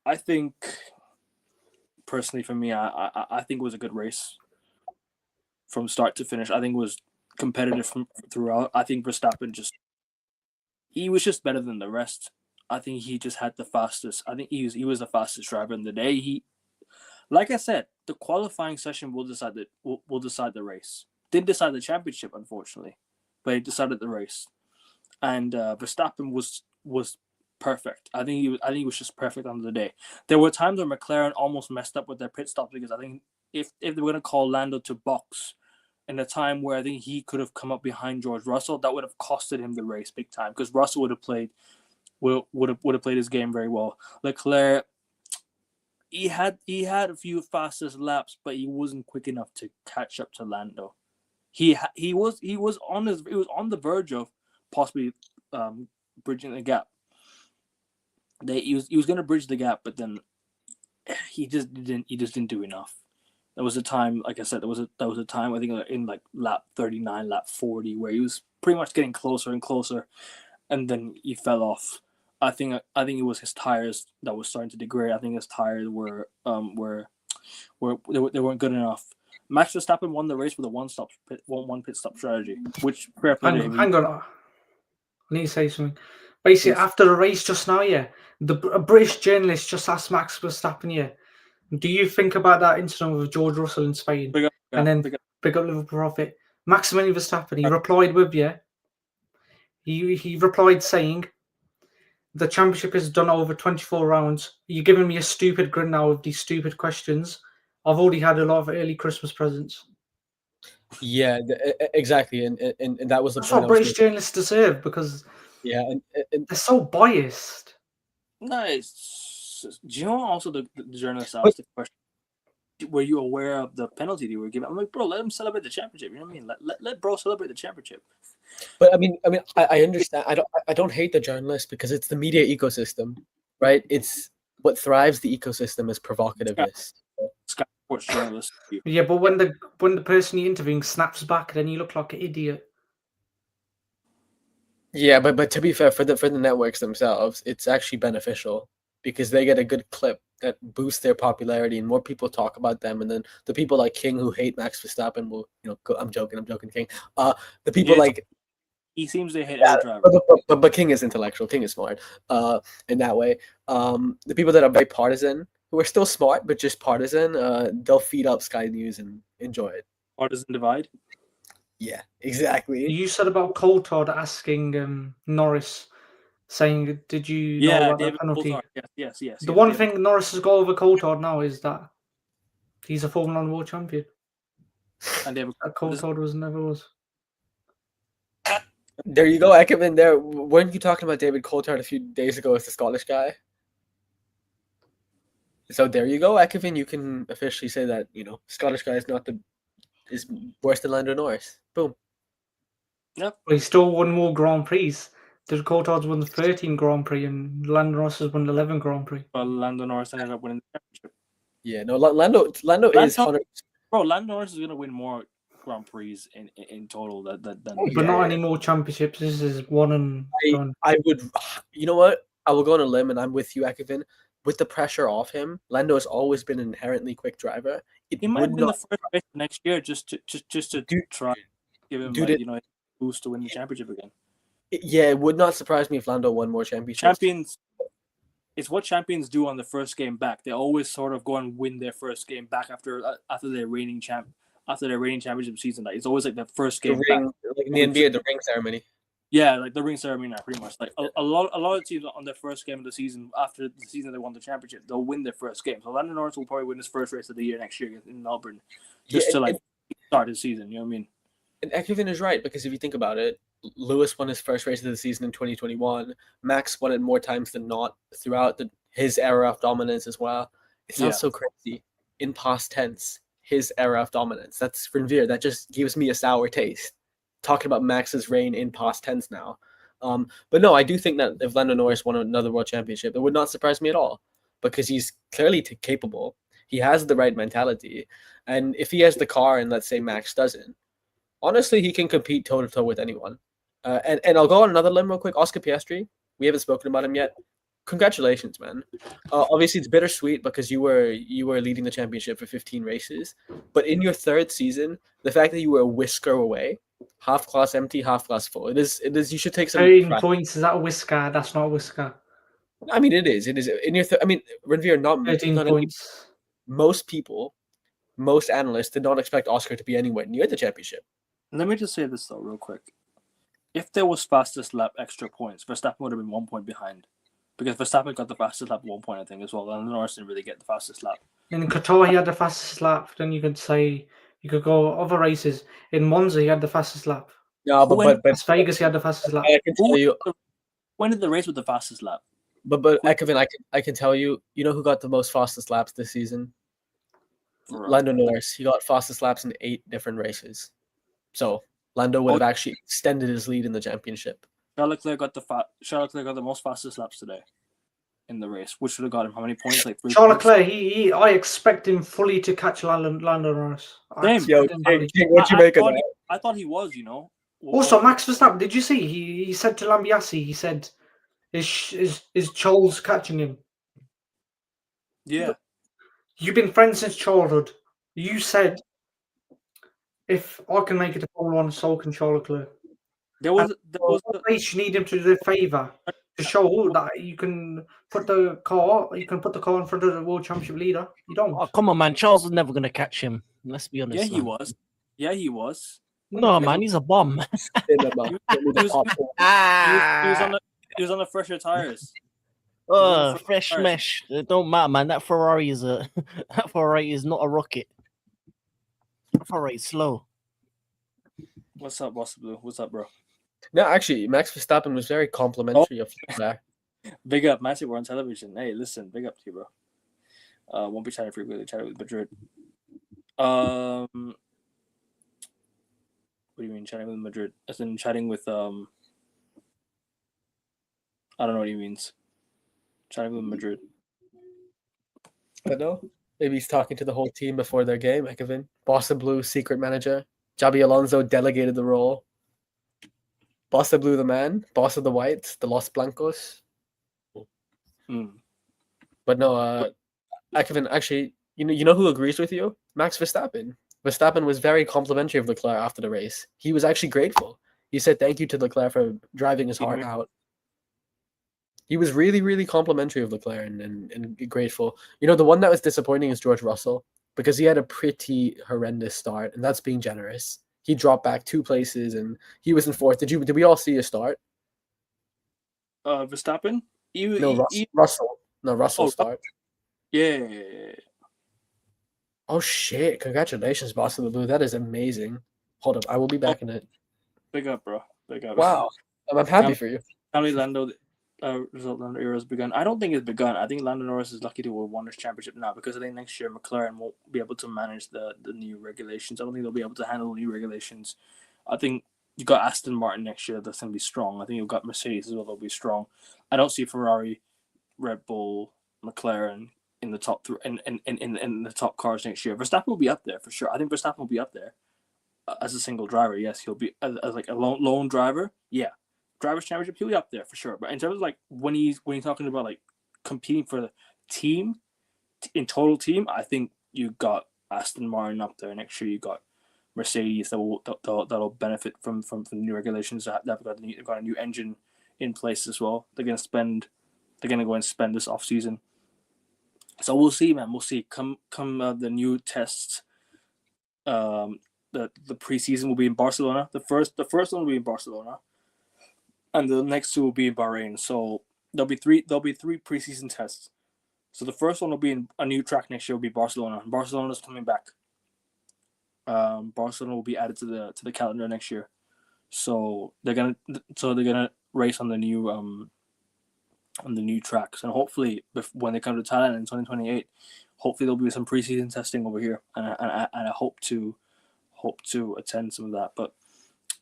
I think, personally, for me, I think it was a good race from start to finish. I think it was competitive throughout. I think Verstappen he was just better than the rest. I think he just had the fastest. I think he was the fastest driver in the day. Like I said, the qualifying session will decide the race. Didn't decide the championship, unfortunately, but it decided the race. And Verstappen was perfect. I think he was just perfect on the day. There were times where McLaren almost messed up with their pit stops because I think if they were going to call Lando to box in a time where I think he could have come up behind George Russell, that would have costed him the race big time because Russell would have played his game very well. Leclerc, he had a few fastest laps, but he wasn't quick enough to catch up to Lando. He was on the verge of possibly bridging the gap. He was going to bridge the gap, but then he just didn't do enough. There was a time, like I said, there was a time I think in like lap 39, lap 40, where he was pretty much getting closer and closer, and then he fell off. I think it was his tires that was starting to degrade. I think his tires they weren't good enough. Max Verstappen won the race with a one pit stop strategy, which hang on. I need to say something. Basically, after the race just now, a British journalist just asked Max Verstappen, do you think about that incident with George Russell in Spain? Big up Liverpool Prophet. Maximilian Verstappen, he replied with, he replied saying, the championship is done over 24 rounds. You're giving me a stupid grin now with these stupid questions. I've already had a lot of early Christmas presents. Yeah, exactly, and that was the That's point. what British journalists deserve because and they're so biased. Nice. Do you know also the journalist asked the question? Were you aware of the penalty they were given? I'm like, bro, let him celebrate the championship. You know what I mean? Let bro celebrate the championship. But I understand. I don't hate the journalist because it's the media ecosystem, right? It's what thrives the ecosystem is provocativeness. Sky Sports journalist. Yeah, but when the person you're interviewing snaps back, then you look like an idiot. Yeah, but to be fair, for the networks themselves, it's actually beneficial because they get a good clip that boosts their popularity and more people talk about them, and then the people like King who hate Max Verstappen will, go, I'm joking, King. The people he seems to hate every driver. But King is intellectual. King is smart. In that way, the people that are very partisan, who are still smart but just partisan, they'll feed up Sky News and enjoy it. Partisan divide. Yeah, exactly. You said about Coulthard asking Norris, saying, "Did you know about David that penalty?" Coulthard. Yes. The one thing Norris has got over Coulthard now is that he's a Formula 1 world champion. And David Coulthard never was. There you go, Ekman. There, weren't you talking about David Coulthard a few days ago as the Scottish guy? So there you go, Ekman. You can officially say that Scottish guy is worse than Lando Norris. Boom. Yep. Well, he still won more Grand Prix. David Coulthard's won the 13 Grand Prix and Lando Norris has won 11 Grand Prix. Well, Lando Norris ended up winning the championship. Yeah, no, Lando is 100%. Bro, Lando Norris is going to win more Grand Prix in total. Than But not any more championships. This is one and done. I would, you know what? I will go on a limb, and I'm with you, Ekevin. With the pressure off him, Lando has always been an inherently quick driver. He might win the first race next year just to try give him a boost to win the championship again. Yeah, it would not surprise me if Lando won more championships. It's what champions do on the first game back. They always sort of go and win their first game back after their reigning championship season. Like, it's always like the first game back. Like in the NBA, the ring ceremony. Yeah, like the ring ceremony, pretty much. Like a lot of teams on their first game of the season, after the season they won the championship, they'll win their first game. So Lando Norris will probably win his first race of the year next year in Melbourne, just to start the season. You know what I mean? And Ekevin is right, because if you think about it, Lewis won his first race of the season in 2021. Max won it more times than not throughout his era of dominance as well. It sounds so crazy in past tense. His era of dominance. That's Renvier. That just gives me a sour taste. Talking about Max's reign in past tense now. But no, I do think that if Lando Norris won another world championship, it would not surprise me at all, because he's clearly capable. He has the right mentality. And if he has the car and let's say Max doesn't, honestly, he can compete toe-to-toe with anyone. And I'll go on another limb real quick. Oscar Piastri, we haven't spoken about him yet. Congratulations, man. Obviously, it's bittersweet because you were leading the championship for 15 races. But in your third season, the fact that you were a whisker away, half class empty, half class full. It is. You should take some 13 points. Is that a whisker? That's not a whisker. I mean, it is. It is in your. Renvier, not 13 points. Most people, most analysts did not expect Oscar to be anywhere near the championship. Let me just say this though, real quick. If there was fastest lap extra points, Verstappen would have been 1 point behind, because Verstappen got the fastest lap at 1 point, I think, as well. And Norris didn't really get the fastest lap. In Qatar, he had the fastest lap. Then you could say you could go other races. In Monza, he had the fastest lap. Yeah, but Las Vegas, he had the fastest lap. I can tell you. When did the race with the fastest lap? But Ekevin, I can tell you. You know who got the most fastest laps this season? Lando Norris. He got fastest laps in 8 different races. So Lando would have actually extended his lead in the championship. Charles Leclerc got the most fastest laps today in the race, which would have got him how many points? Like 3 Charles points? Leclerc, I expect him fully to catch Lando Norris. Same. What you make of that? I thought he was, Also, Max Verstappen, did you see? He said to Lambiasi, he said, is Charles catching him? Yeah. You've been friends since childhood. You said, if I can make it to Formula 1, so can Charles Leclerc. There was race you need him to do a favour to show that you can put the car in front of the world championship leader. You don't. Oh, come on, man. Charles was never going to catch him. Let's be honest. Yeah, he was. Yeah, he was. No, man, he's a bomb. He was on the fresher tires. Fresh mesh. It don't matter, man. That Ferrari is not a rocket. Ferrari is slow. What's up, Boss Blue? What's up, bro? No, actually, Max Verstappen was very complimentary of that. Big up, Matty. We're on television. Hey, listen, big up to you, bro. Won't be chatting frequently. Chatting with Madrid. What do you mean chatting with Madrid? As in chatting with I don't know what he means. Chatting with Madrid. I don't know. Maybe he's talking to the whole team before their game. Ekevin, Bossa Blue, secret manager. Javi Alonso delegated the role. Bossa Blue, the man. Boss of the Whites, the Los Blancos. But no, Ekevin, actually, you know who agrees with you? Max Verstappen. Verstappen was very complimentary of Leclerc after the race. He was actually grateful. He said thank you to Leclerc for driving his heart out. He was really, really complimentary of Leclerc and grateful. The one that was disappointing is George Russell, because he had a pretty horrendous start, and that's being generous. He dropped back 2 places, and he was in 4th. Did we all see his start? Verstappen? Russell. No, Russell's start. Yeah. Oh, shit. Congratulations, Boss of the Blue. That is amazing. Hold up. I will be back in it. Big up, bro. Big up. Wow. I'm happy for you. Finally, Lando era has begun. I don't think it's begun. I think Lando Norris is lucky to have won this championship now, because I think next year McLaren won't be able to manage the new regulations. I don't think they'll be able to handle the new regulations. I think you got Aston Martin next year that's going to be strong. I think you've got Mercedes as well that'll be strong. I don't see Ferrari, Red Bull, McLaren in the top in the top cars next year. Verstappen will be up there for sure. I think Verstappen will be up there. as a single driver, yes, he'll be as like a lone driver. Yeah, drivers' championship, he'll be up there for sure. But in terms of like when he's talking about like competing for the team in total team, I think you got Aston Martin up there next year. You got Mercedes that'll benefit from the new regulations. They've got a new engine in place as well. They're gonna go and spend this off season. So we'll see, man. We'll see. Come the new tests. The preseason will be in Barcelona. The first one will be in Barcelona, and the next two will be in Bahrain. So there'll be three preseason tests. So the first one will be in a new track next year. Will be Barcelona. Barcelona's coming back. Barcelona will be added to the calendar next year. So they're gonna race on the new tracks, and hopefully when they come to Thailand in 2028, hopefully there'll be some preseason testing over here, and I hope to attend some of that. But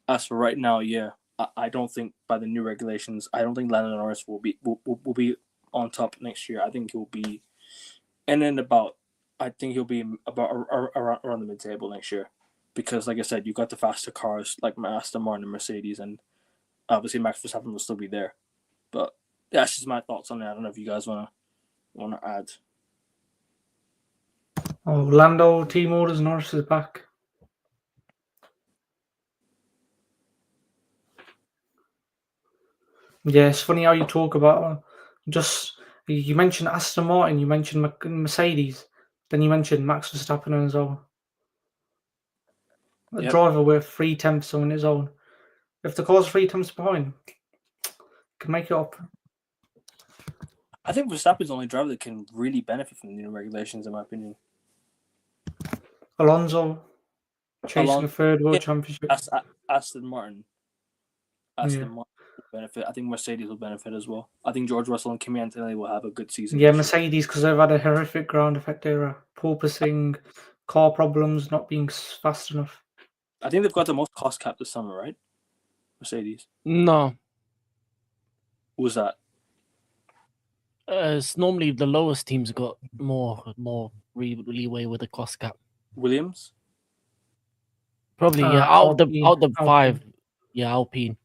as for right now, yeah, I don't think by the new regulations, I don't think Lando Norris will be on top next year. I think he'll be I think he'll be about around the mid table next year, because like I said, you got the faster cars like Aston Martin and Mercedes, and obviously Max Verstappen will still be there. But that's just my thoughts on it. I don't know if you guys wanna add. Oh, Lando team orders, Norris is back. Yeah, it's funny how you talk about you mentioned Aston Martin, you mentioned Mercedes, then you mentioned Max Verstappen on his own. A driver with 3 tenths on his own. If the car's 3 tenths behind, can make it up. I think Verstappen's the only driver that can really benefit from the new regulations, in my opinion. Alonso chasing a third world championship. Aston Martin will benefit. I think Mercedes will benefit as well. I think George Russell and Kimi Antonelli will have a good season. Yeah, Mercedes, because they've had a horrific ground effect era. Porpoising, car problems, not being fast enough. I think they've got the most cost cap this summer, right? Mercedes. No. Who's that? It's normally the lowest teams got more leeway with the cost cap. Williams? Probably, yeah. Out the 5, yeah, Alpine.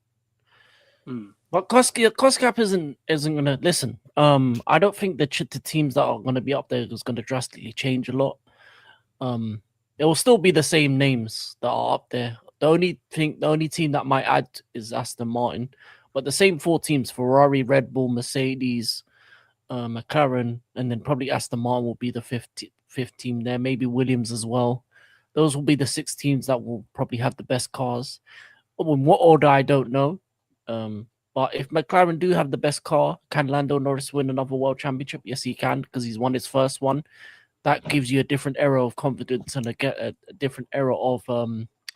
But cost cap isn't gonna listen. I don't think the teams that are gonna be up there is gonna drastically change a lot. It will still be the same names that are up there. The only team that might add is Aston Martin, but the same 4 teams: Ferrari, Red Bull, Mercedes, McLaren, and then probably Aston Martin will be the fifth team there. Maybe Williams as well. Those will be the 6 teams that will probably have the best cars. In what order, I don't know. But if McLaren do have the best car, can Lando Norris win another world championship? Yes, he can, because he's won his first one. That gives you a different era of confidence and a different era of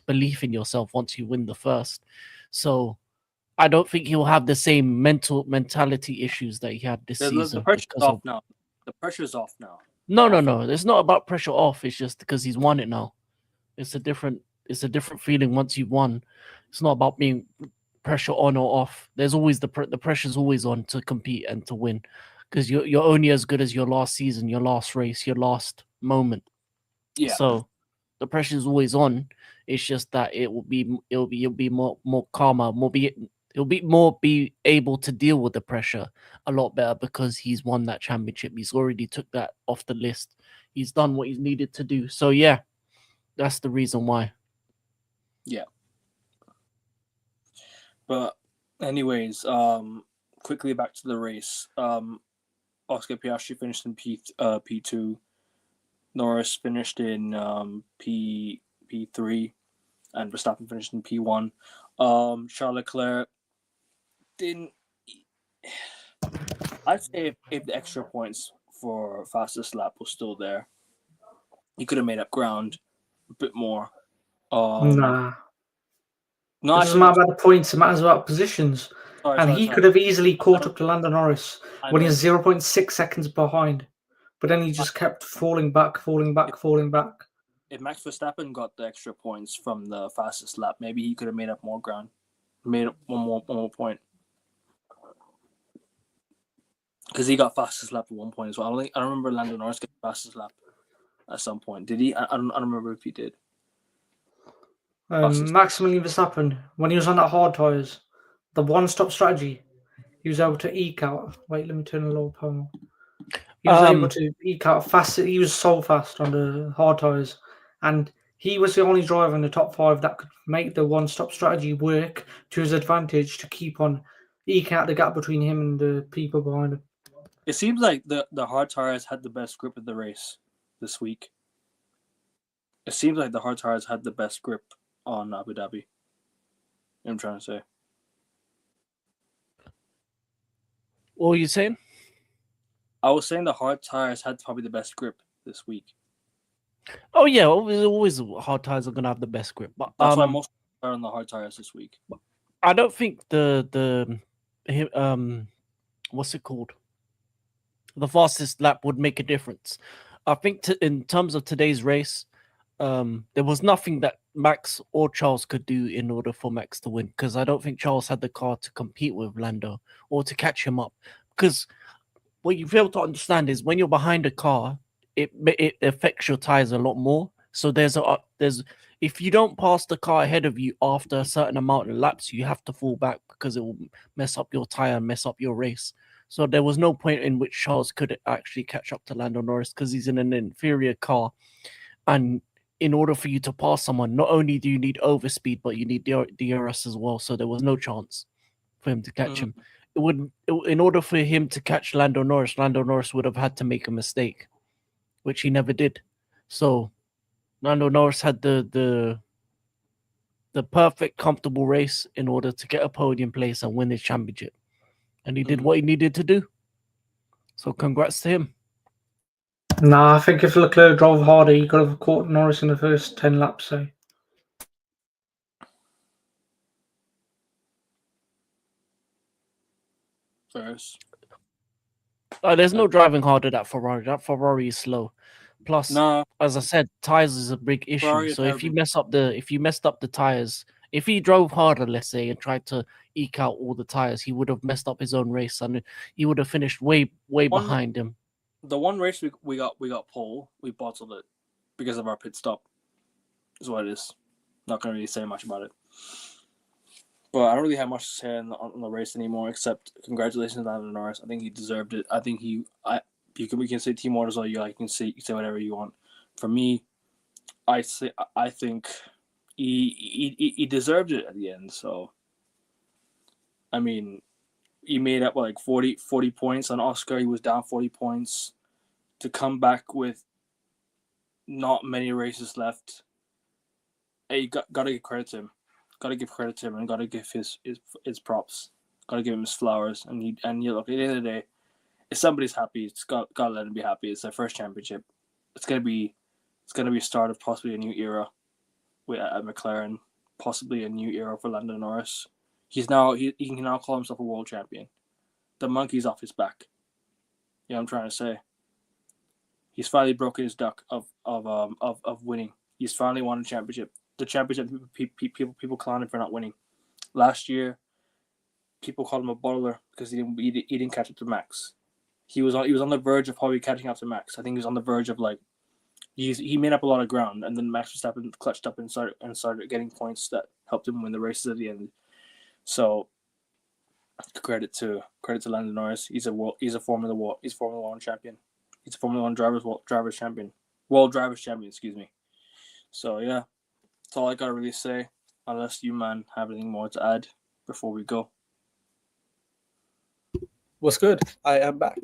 belief in yourself once you win the first. So I don't think he'll have the same mentality issues that he had this season. The pressure's off now. The pressure's off now. No. It's not about pressure off. It's just because he's won it now. It's a different feeling once you've won. It's not about being pressure on or off. There's always the pressure's always on to compete and to win, because you're only as good as your last season, your last race, your last moment. Yeah. So the pressure's always on. It's just that you'll be more calmer, he'll be able to deal with the pressure a lot better, because he's won that championship. He's already took that off the list. He's done what he's needed to do. So yeah, that's the reason why. Yeah. But anyways, quickly back to the race. Oscar Piastri finished in P2. Norris finished in P3, and Verstappen finished in P1. Charles Leclerc didn't. I'd say if the extra points for fastest lap was still there, he could have made up ground a bit more. No, it doesn't matter about the points, it matters about positions. He could have easily caught up to Lando Norris when he was 0.6 seconds behind. But then he just kept falling back. If Max Verstappen got the extra points from the fastest lap, maybe he could have made up more ground. Made up one more point. Because he got fastest lap at one point as well. I don't remember Lando Norris getting fastest lap at some point. Did he? I don't remember if he did. Maximilian Verstappen, when he was on that hard tyres, the one-stop strategy, he was able to eke out. Wait, let me turn the low power. He was able to eke out fast. He was so fast on the hard tyres, and he was the only driver in the top 5 that could make the one-stop strategy work to his advantage to keep on eking out the gap between him and the people behind him. It seems like the hard tires had the best grip of the race this week. It seems like the hard tires had the best grip on Abu Dhabi. I'm trying to say. What were you saying? I was saying the hard tires had probably the best grip this week. Oh yeah, always hard tires are gonna have the best grip. But that's why most are on the hard tires this week. I don't think the what's it called? The fastest lap would make a difference. I think in terms of today's race, there was nothing that Max or Charles could do in order for Max to win, because I don't think Charles had the car to compete with Lando or to catch him up. Because what you fail to understand is when you're behind a car, it affects your tires a lot more. So there's if you don't pass the car ahead of you after a certain amount of laps, you have to fall back because it will mess up your tire and mess up your race. So there was no point in which Charles could actually catch up to Lando Norris because he's in an inferior car. And in order for you to pass someone, not only do you need overspeed, but you need DRS as well. So there was no chance for him to catch him. In order for him to catch Lando Norris would have had to make a mistake, which he never did. So Lando Norris had the perfect, comfortable race in order to get a podium place and win his championship. And he did what he needed to do. So congrats to him. Nah, I think if Leclerc drove harder, he could have caught Norris in the first 10 laps. So. First. There's no driving harder that Ferrari. That Ferrari is slow. Plus, as I said, tires is a big issue. Ferrari so if you messed up the tires, if he drove harder, let's say, and tried to eke out all the tires, he would have messed up his own race and he would have finished way behind him. The one race we got pole, we bottled it because of our pit stop. Is what it is. Not gonna really say much about it. But I don't really have much to say on the race anymore, except congratulations to Lando Norris. I think he deserved it. I think we can say team orders all you like. You can say whatever you want. For me, I think he deserved it at the end. So, I mean, he made up like 40 points on Oscar. He was down 40 points to come back with not many races left. Hey, you gotta give credit to him. Got to give credit to him and got to give his props. Got to give him his flowers. And look, at the end of the day, if somebody's happy, it's got to let him be happy. It's their first championship. It's gonna be a start of possibly a new era with at McLaren, possibly a new era for Lando Norris. He can now call himself a world champion. The monkey's off his back. You know what I'm trying to say? He's finally broken his duck of winning. He's finally won a championship. The championship people clowned him for not winning. Last year, people called him a bottler because he didn't catch up to Max. He was on the verge of probably catching up to Max. I think he was on the verge of like he made up a lot of ground, and then Max Verstappen clutched up and started getting points that helped him win the races at the end. So credit to Lando Norris. He's a Formula 1 champion. He's a Formula 1 drivers champion. World drivers champion, excuse me. So yeah. That's all I gotta really say, unless you, man, have anything more to add before we go. What's good? I am back.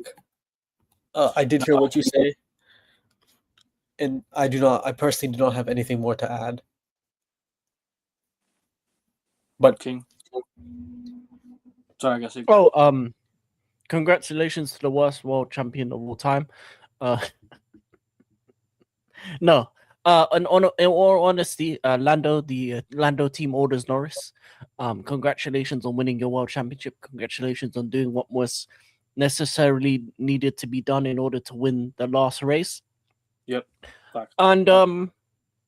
I did hear what you say, and I personally do not have anything more to add. But King. Sorry, I guess. Congratulations to the worst world champion of all time. No. In all honesty, Lando, the Lando team orders Norris. Congratulations on winning your world championship. Congratulations on doing what was necessarily needed to be done in order to win the last race. Yep. And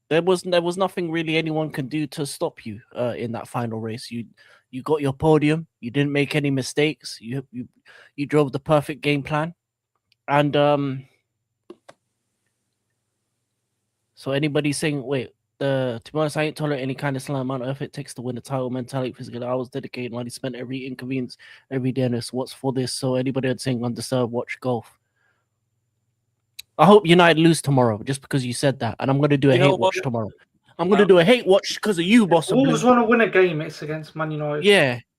there was nothing really anyone can do to stop you in that final race. You got your podium. You didn't make any mistakes. You drove the perfect game plan, and so anybody saying, wait, To be honest, I ain't tolerate any kind of slight amount of effort it takes to win the title. Mentality, physical hours, dedicated money spent, every inconvenience, every day. And it's what's for this. So anybody that's saying undeserved, watch golf. I hope United lose tomorrow, just because you said that, and I'm gonna do a hate watch tomorrow. I'm gonna do a hate watch because of you, boss. Wolves want to win a game. It's against Man United.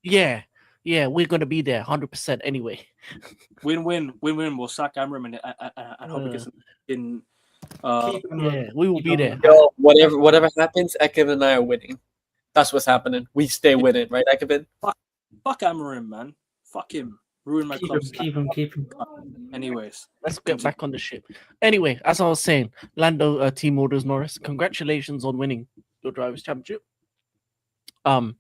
Yeah. We're gonna be there 100% anyway. Win. We'll sack Amram and hope it gets in. We will be there. Yo, whatever happens, Ekevin and I are winning. That's what's happening. We stay winning, right, Ekevin? Fuck Amarim, man. Fuck him. Ruin my club. Keep him. Anyways, let's get back on the ship. Anyway, as I was saying, Lando team orders Norris. Congratulations on winning your drivers' championship. I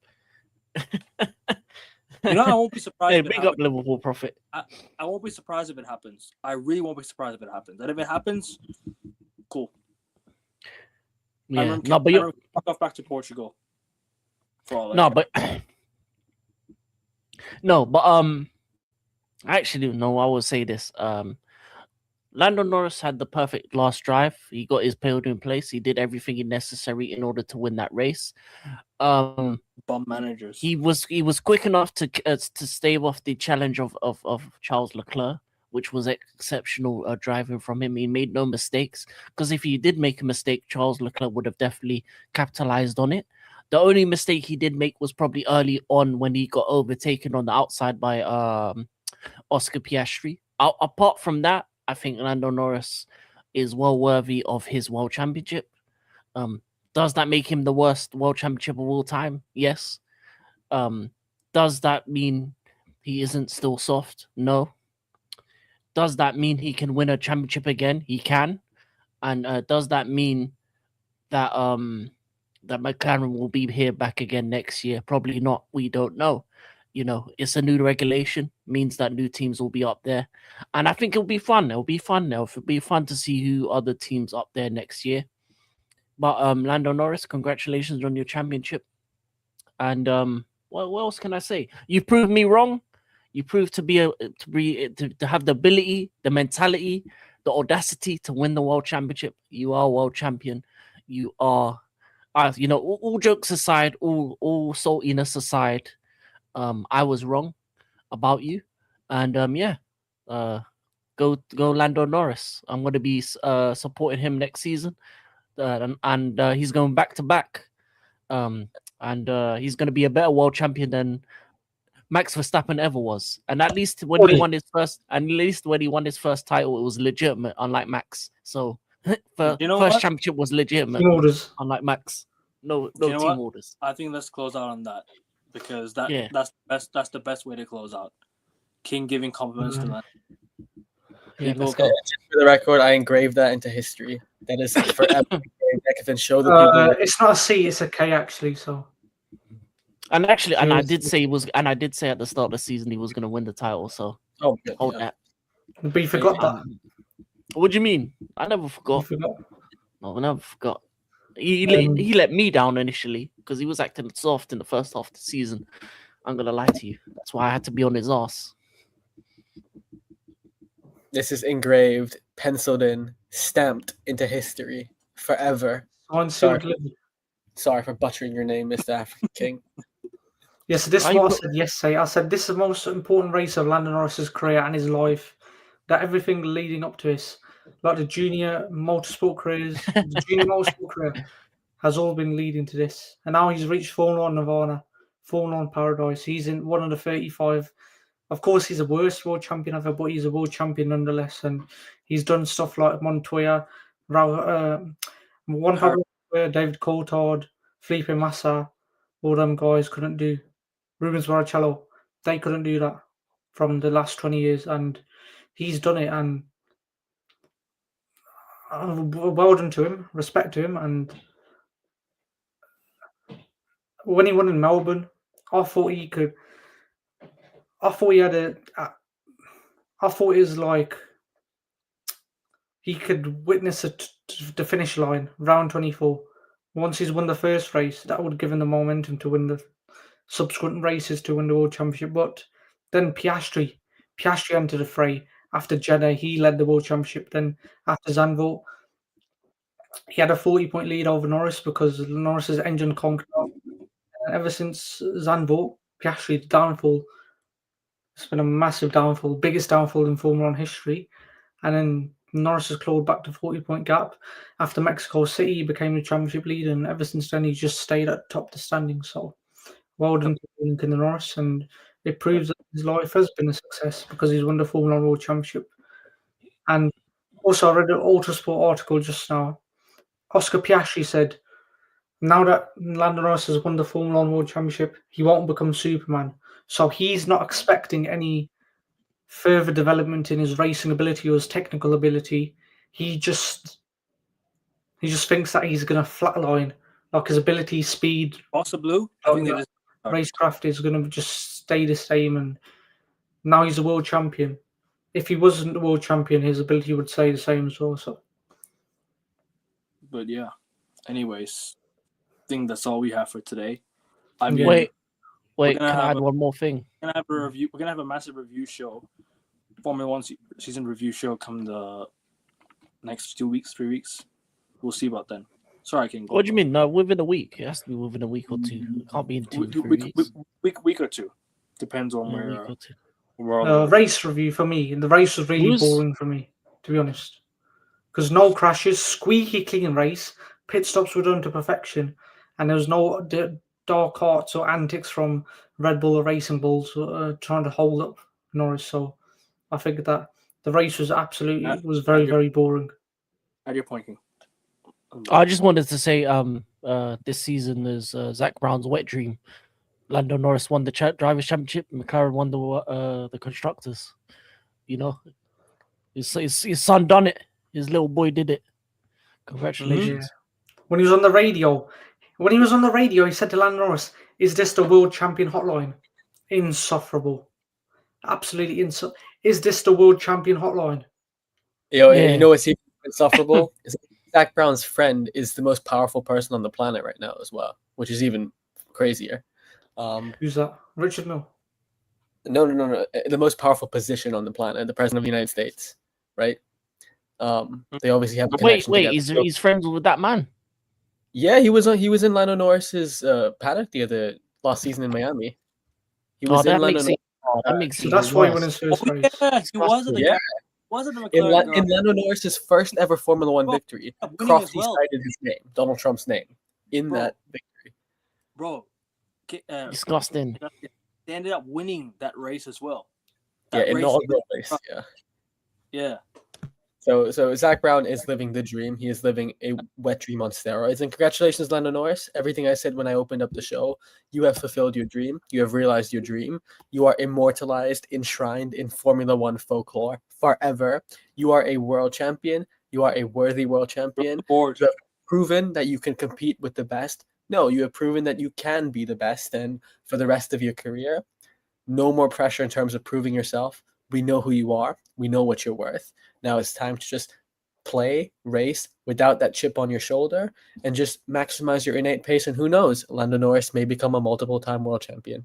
won't be surprised. Hey, big up Liverpool Prophet. I won't be surprised if it happens. I really won't be surprised if it happens. And if it happens, cool. Yeah, but you're off back to Portugal. For all actually, no, I will say this. Lando Norris had the perfect last drive. He got his payload in place. He did everything necessary in order to win that race. Bomb managers. He was quick enough to stave off the challenge of Charles Leclerc, which was exceptional driving from him. He made no mistakes, because if he did make a mistake, Charles Leclerc would have definitely capitalized on it. The only mistake he did make was probably early on when he got overtaken on the outside by Oscar Piastri. Apart from that, I think Lando Norris is well worthy of his world championship. Does that make him the worst world championship of all time? Yes. Does that mean he isn't still soft? No. Does that mean he can win a championship again? He can. And does that mean that that McLaren will be here back again next year? Probably not. We don't know. It's a new regulation, means that new teams will be up there. And I think it'll be fun. It'll be fun to see who other teams up there next year. But Lando Norris, congratulations on your championship. And what else can I say? You proved me wrong. You proved to have the ability, the mentality, the audacity to win the world championship. You are a world champion. You are, all jokes aside, all saltiness aside, I was wrong about you. And go Lando Norris. I'm going to be supporting him next season. And he's going back to back. And he's going to be a better world champion than Max Verstappen ever was. And at least when he won his first title, it was legitimate, unlike Max. So first championship was legitimate, unlike Max. No team orders. I think let's close out on that, because that's the best way to close out. King giving compliments to that. Yeah, let's go. For the record, I engraved that into history. That is forever. Can show the people. It's not a C, it's a K actually. So. And I did say at the start of the season he was going to win the title. So hold that. But you forgot that. What do you mean? I never forgot. No, I never forgot. He let me down initially because he was acting soft in the first half of the season. I'm gonna lie to you. That's why I had to be on his ass. This is engraved, penciled in, stamped into history forever. Sorry for butchering your name, Mr. African King. Yes, this is what I said yesterday. I said this is the most important race of Lando Norris's career and his life. That everything leading up to this, like the junior motorsport careers, the junior motorsport career, has all been leading to this. And now he's reached Formula 1 Nirvana, Formula 1 Paradise. He's in one of the 35. Of course, he's the worst world champion ever, but he's a world champion nonetheless. And he's done stuff like Montoya, David Coulthard, Felipe Massa, all them guys couldn't do. Rubens Barrichello, they couldn't do that from the last 20 years. And he's done it. And well done to him, respect to him. And when he won in Melbourne, I thought it was like he could witness the finish line, round 24. Once he's won the first race, that would give him the momentum to win the subsequent races to win the World Championship. But then Piastri entered the fray. After Jeddah, he led the World Championship. Then after Zandvoort, he had a 40-point lead over Norris because Norris's engine conked out. And ever since Zandvoort, Piastri's downfall, it's been a massive downfall, biggest downfall in Formula 1 history. And then Norris has clawed back to 40-point gap. After Mexico City, he became the championship leader, and ever since then, he's just stayed at the top of the standings. So, well done to Lincoln and Norris, and it proves that his life has been a success because he's won the Formula 1 World Championship. And also, I read an Autosport article just now. Oscar Piastri said, now that Lando Norris has won the Formula 1 World Championship, he won't become Superman. So he's not expecting any further development in his racing ability or his technical ability. He just thinks that he's going to flatline. Like his ability, speed, Blue, racecraft is going to just stay the same. And now he's a world champion. If he wasn't a world champion, his ability would stay the same as well. So. But yeah, anyways, I think that's all we have for today. Wait, can I add one more thing? We're gonna have a review. We're gonna have a massive review show, Formula 1 season review show, come the next 2 weeks, 3 weeks. We'll see about then. Sorry, I can't go. What do you mean? No, within a week. It has to be within a week or two. It can't be in 2 weeks. Week or two. Depends on where. Race review for me. The race was really boring for me, to be honest. Because no crashes, squeaky clean race, pit stops were done to perfection, and there was no dark arts or antics from Red Bull or Racing Bulls trying to hold up Norris. So I think that the race was very, very boring. At your pointing. I just wanted to say, this season is Zach Brown's wet dream. Lando Norris won the Drivers' Championship, McLaren won the Constructors. You know, his son done it. His little boy did it. Congratulations. Yeah. When he was on the radio, he said to Lando Norris, "Is this the world champion hotline?" Insufferable. Absolutely insufferable. Is this the world champion hotline? You know what's insufferable? Zach Brown's friend is the most powerful person on the planet right now as well, which is even crazier. Who's that? Richard Mille? No. The most powerful position on the planet, the President of the United States, right? They obviously have a connection. Wait, he's friends with that man? Yeah, he was in Lando Norris's paddock last season in Miami. He was in Lando Norris. So that's why he won his first race. Yeah, he wasn't. Yeah. In Lando Norris's first ever Formula 1 victory, Crofty cited his name, Donald Trump's name, in that victory. Bro, disgusting. They ended up winning that race as well. In the whole race. Yeah. So Zach Brown is living the dream. He is living a wet dream on steroids. And congratulations, Lando Norris. Everything I said when I opened up the show, you have fulfilled your dream. You have realized your dream. You are immortalized, enshrined in Formula 1 folklore forever. You are a world champion. You are a worthy world champion. You have proven that you can compete with the best. No, you have proven that you can be the best. And for the rest of your career, no more pressure in terms of proving yourself. We know who you are. We know what you're worth. Now it's time to just play, race without that chip on your shoulder and just maximize your innate pace. And who knows, Lando Norris may become a multiple-time world champion.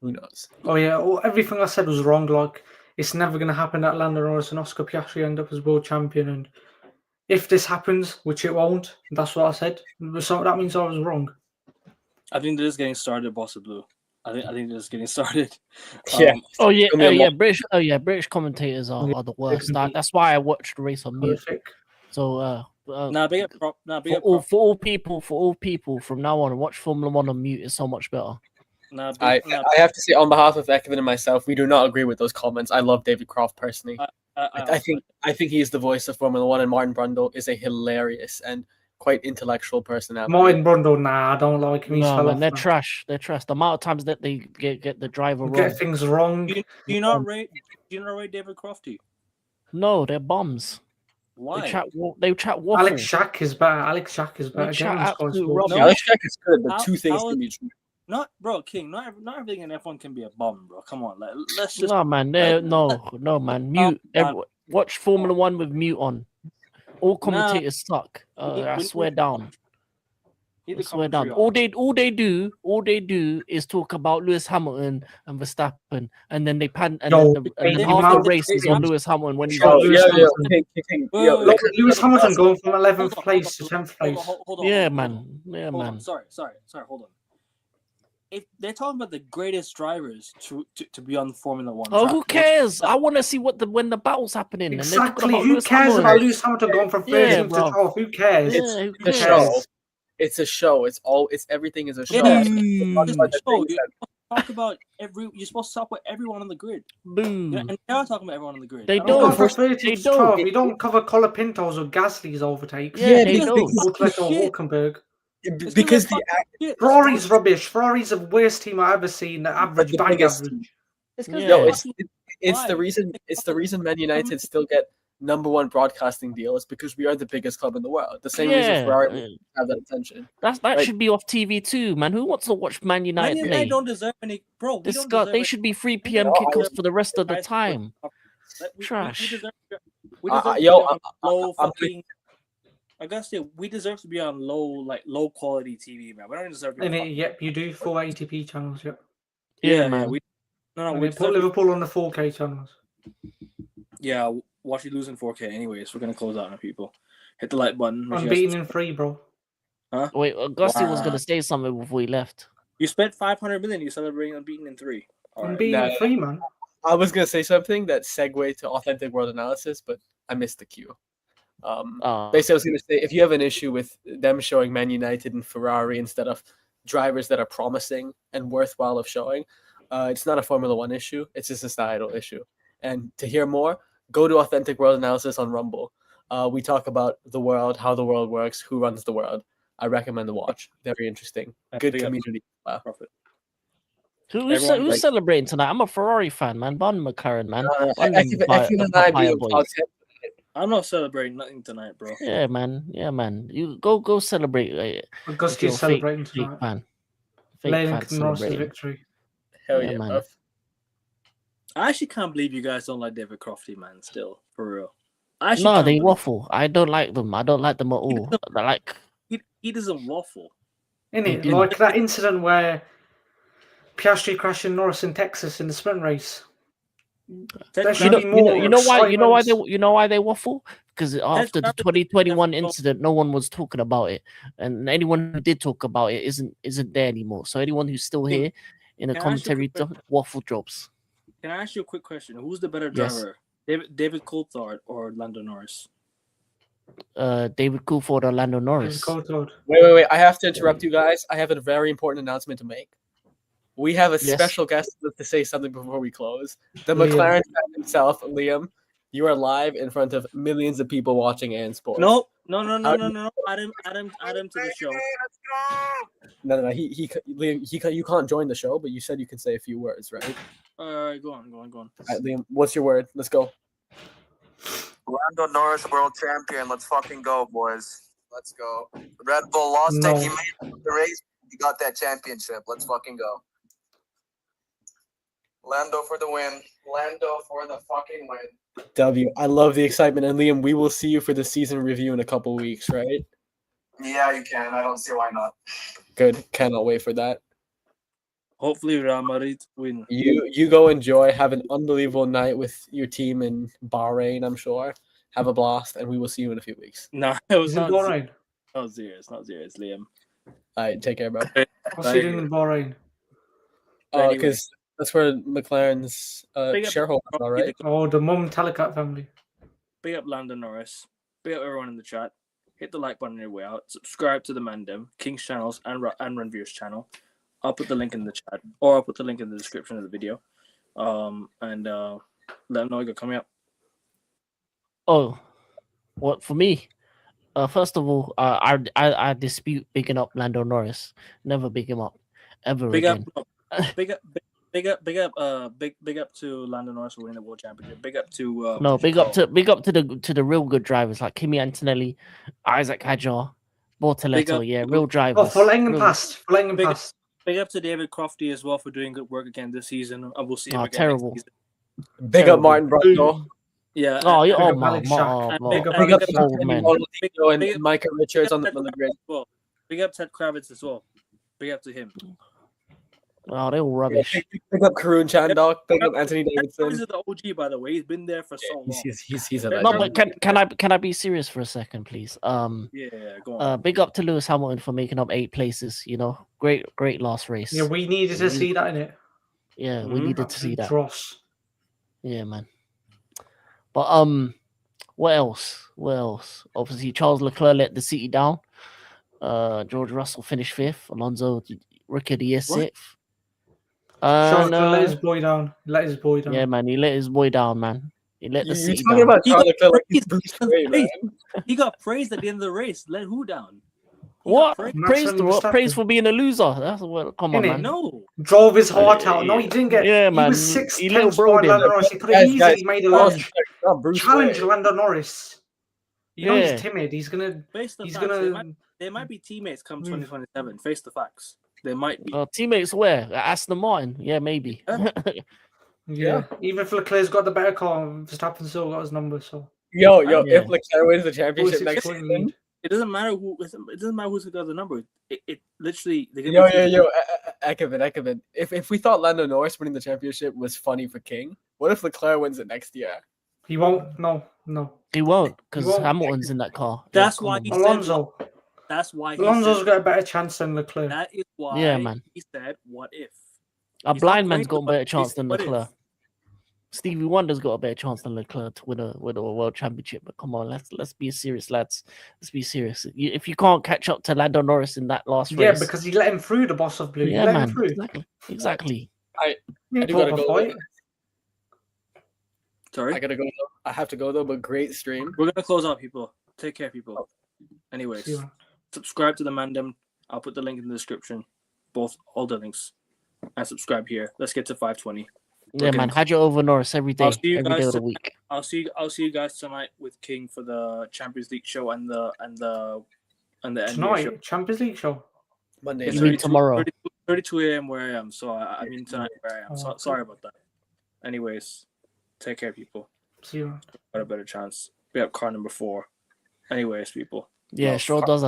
Who knows? Oh, yeah. Well, everything I said was wrong. Like, it's never going to happen that Lando Norris and Oscar Piastri end up as world champion. And if this happens, which it won't, that's what I said. So that means I was wrong. I think they're just getting started, Boss of Blue. I think they're just getting started. British commentators are the worst. That's why I watched the race on mute. So for all people from now on, watch Formula 1 on mute is so much better. I have to say, on behalf of Ekvin and myself, we do not agree with those comments. I love David Croft personally. I think he is the voice of Formula 1, and Martin Brundle is a hilarious and quite intellectual personality. Martin Brundle, I don't like him. They're trash. They're trash. The amount of times that they get the driver wrong. Get things wrong. Do you not rate David Crofty? No, they're bums. Why? They chat waffle. Alex Shack is better. Alex Shack is Alex Shack is good, but two things can be true. Not everything in F1 can be a bum, bro. Come on, let's just. No, man. No, man. Mute. Watch Formula 1 with mute on. All commentators suck. I swear down. Need I the swear commentary down. on. All they do is talk about Lewis Hamilton and Verstappen, and then they pan and Yo, then the half the amount- race is on Lewis Hamilton when he's Yo, on. Lewis Hamilton. Wait, Look at Lewis Hamilton hold on. going from 11th Hold on, place to hold 10th on, place. hold on, Yeah, hold on, man. Yeah, hold on. man. Sorry, hold on. If they're talking about the greatest drivers to be on the Formula One Oh, track, who cares? I want to see when the battle's happening. And they're talking Exactly. about Who Lewis cares Hamilton. about Lewis Hamilton going from 13th to bro. 12th? Who cares? Yeah, who The cares? show. It's a show. It's everything is a show. Yeah, you're supposed to talk about everyone on the grid. Boom. Yeah, and they are talking about everyone on the grid. They I We've don't. gone from understand. 13th to They don't. 12th. We don't cover Colapintos or Gasly's overtakes. Yeah, they because- don't. Or Vettel or Shit. Hulkenberg. It's because gonna the be shit. Ferrari's rubbish. Ferrari's the worst team I've ever seen. The average, the bang biggest average. It's 'cause Yeah. they're Yo, it's fucking it's the live. reason Man United still get #1 broadcasting deals because we are the biggest club in the world. The same reason Yeah. Ferrari have that attention. That Like- should be off TV too, man. Who wants to watch Man Man United United play? don't deserve any, bro. We This don't guy, deserve they any- should be 3 p.m. No, kickoffs for the rest of the Guys, time. we Trash. deserve to be Yo, on low I'm fucking. I gotta say, we deserve to be on low quality TV, man. We don't deserve to be. And on yep, you do 480p channels. Yep. Yeah, man. We And we they put deserve. Liverpool on the 4K channels. Yeah, watch you lose in 4K. Anyways, we're gonna close out on people. Hit the like button. make sure you Unbeaten guys- in 3, bro. Wait, Augusty was Wow. gonna say something before he left. You spent 500 million. You celebrating unbeaten in 3. All right. Unbeaten in Nah. 3, man. I was gonna say something that segue to authentic world analysis, but I missed the cue. Basically, I was gonna say if you have an issue with them showing Man United and Ferrari instead of drivers that are promising and worthwhile of showing, it's not a Formula One issue. It's a societal issue. And to hear more, go to Authentic World Analysis on Rumble. We talk about the world, how the world works, who runs the world. I recommend the watch. Very interesting. Good Big up. community. Wow. Profit. Who's Everyone, like- celebrating tonight? I'm a Ferrari fan, man. Bun McLaren, man. Bun F1 and I Papaya being boys. content. I'm not celebrating nothing tonight, bro. Yeah, man. Yeah, man. You go celebrate. If you're a Augusti's celebrating fake tonight. fan. Fake fan Leighton Norris's celebrating. victory. Hell Yeah, yeah, man. bro. I actually can't believe you guys don't like David Crofty, man. Still, for real. I actually No, can't they believe- waffle. I don't like them. I don't like them at all. I like. He doesn't waffle. Innit? do. Like that incident where Piastri crashed in Norris in Texas in the sprint race. There should be more You know why excitement. they waffle? Because after the Travis 2021 definitely- incident, no one was talking about it, and anyone who did talk about it isn't there anymore. So anyone who's still here in the Can I ask you a commentary, quick waffle drops. Can I ask you a quick question? Who's the better Yes. driver, David Coulthard or Lando Norris? David Coulthard or Lando Norris. Coulthard. Wait. I have to interrupt you guys. I have a very important announcement to make. We have a Yes. special guest to say something before we close. The Liam. McLaren fan himself, Liam. You are live in front of millions of people watching AN Sports. No. Add him to the show. No. Liam, you can't join the show, but you said you can say a few words, right? All right, go on. All right, Liam, what's your word? Let's go. Lando Norris, world champion. Let's fucking go, boys. Let's go. Red Bull lost No. it. He made the race. He got that championship. Let's fucking go. Lando for the win. Lando for the fucking win. W. I love the excitement. And Liam, we will see you for the season review in a couple weeks, right? Yeah, you can. I don't see why not. Good. Cannot wait for that. Hopefully, Real Madrid win. You go enjoy. Have an unbelievable night with your team in Bahrain, I'm sure. Have a blast, and we will see you in a few weeks. No, it was Is it not. Bahrain? Not serious. Not serious, Liam. All right, take care, bro. What's he doing in Bahrain? Anyway. Because that's where McLaren's Big up- shareholders are, right? Oh, the Mum Telecat family. Big up Lando Norris. Big up everyone in the chat. Hit the like button on your way out. Subscribe to the Mandem, King's channels, and Ranveer's channel. I'll put the link in the chat, or I'll put the link in the description of the video. And let them know you're coming up. Oh, what for me? First of all, I dispute bigging up Lando Norris. Never big him up, ever Big up, again. big up to Lando Norris for winning the world championship. Big up to No, big up to the real good drivers like Kimi Antonelli, Isaac Hadjar, Bortoletto. up Yeah, to- real drivers. Oh, for letting him Real- pass. For letting him Big- pass. big up to David Crofty as well for doing good work again this season. I will see him Oh, again terrible. next season. Big up Martin Brundle. Yeah. Oh, yeah, Big oh up my, Alex Shack. Big up Big up Big oh, Anthony man. Bonalito and Big- Micah Richards on the grid. Well, Big up Ted Kravitz as well. Big up to him. Oh, they're all rubbish. Pick up Karun Chandok. Pick up Anthony Ted Kravitz Davidson. is the OG, by the way. He's been there for so long. He's a No, legend. but can I be serious for a second, please? Yeah, go on. Big up to Lewis Hamilton for making up 8 places. You know, great last race. Yeah, we needed to see that in it. Yeah, we needed to see that. Dross. Yeah, man. But what else? Obviously, Charles Leclerc let the City down. George Russell finished 5th. Alonso, Rookie of the Year, 6th. Charles let his boy down. Yeah, man, he let his boy down, man. He let the City talking down. about Charles Leclerc like he's Bruce Wayne, man. He got praised at the end of the race. Let who down? What? Praise Praise for being a loser. That's what. Come on, man. No. Drove his heart out. No, he didn't get. Yeah, man. He was 6 He tenths little bro behind Lando Norris. He could have easily made a lunge. Challenge Lando Norris. You know he's timid. He's gonna. There might be teammates come 2027. Face the facts. There might be. Teammates where? Aston Martin. Yeah, maybe. Yeah. Even if Leclerc's got the better car, Verstappen still got his number. So. Yo, if Leclerc wins the championship next season. It doesn't matter who's got the number. It literally. Ekevin. If we thought Lando Norris winning the championship was funny for King, what if Leclerc wins it next year? He won't. No. He won't because Hamilton's in that car. That's why he Alonso. That's why Alonso's got a better chance than Leclerc. That is why. Yeah, man. He said, "What if?" A blind man's got a better chance than Leclerc. Stevie Wonder's got a better chance than Leclerc to win a world championship. But come on, let's be serious, lads. Let's be serious. If you can't catch up to Lando Norris in that last race, yeah, because he let him through, the boss of blue. Yeah, he let man. him through. Exactly. I do gotta go. Sorry, I gotta go. I have to go though. But great stream. We're gonna close out, people. Take care, people. Anyways, subscribe to the Mandem. I'll put the link in the description. All the links. And subscribe here. Let's get to 520. Yeah, man. Had you over Norris every day, Every day of the week. I'll see you guys tonight with King for the Champions League show and the NBA show. Champions League show. Monday. You mean tomorrow? 32 a.m. where I am. So I mean tonight where I am. Sorry about that. Anyways, take care, people. See you. Got a better chance. We have car number 4. Anyways, people. Yeah, sure does.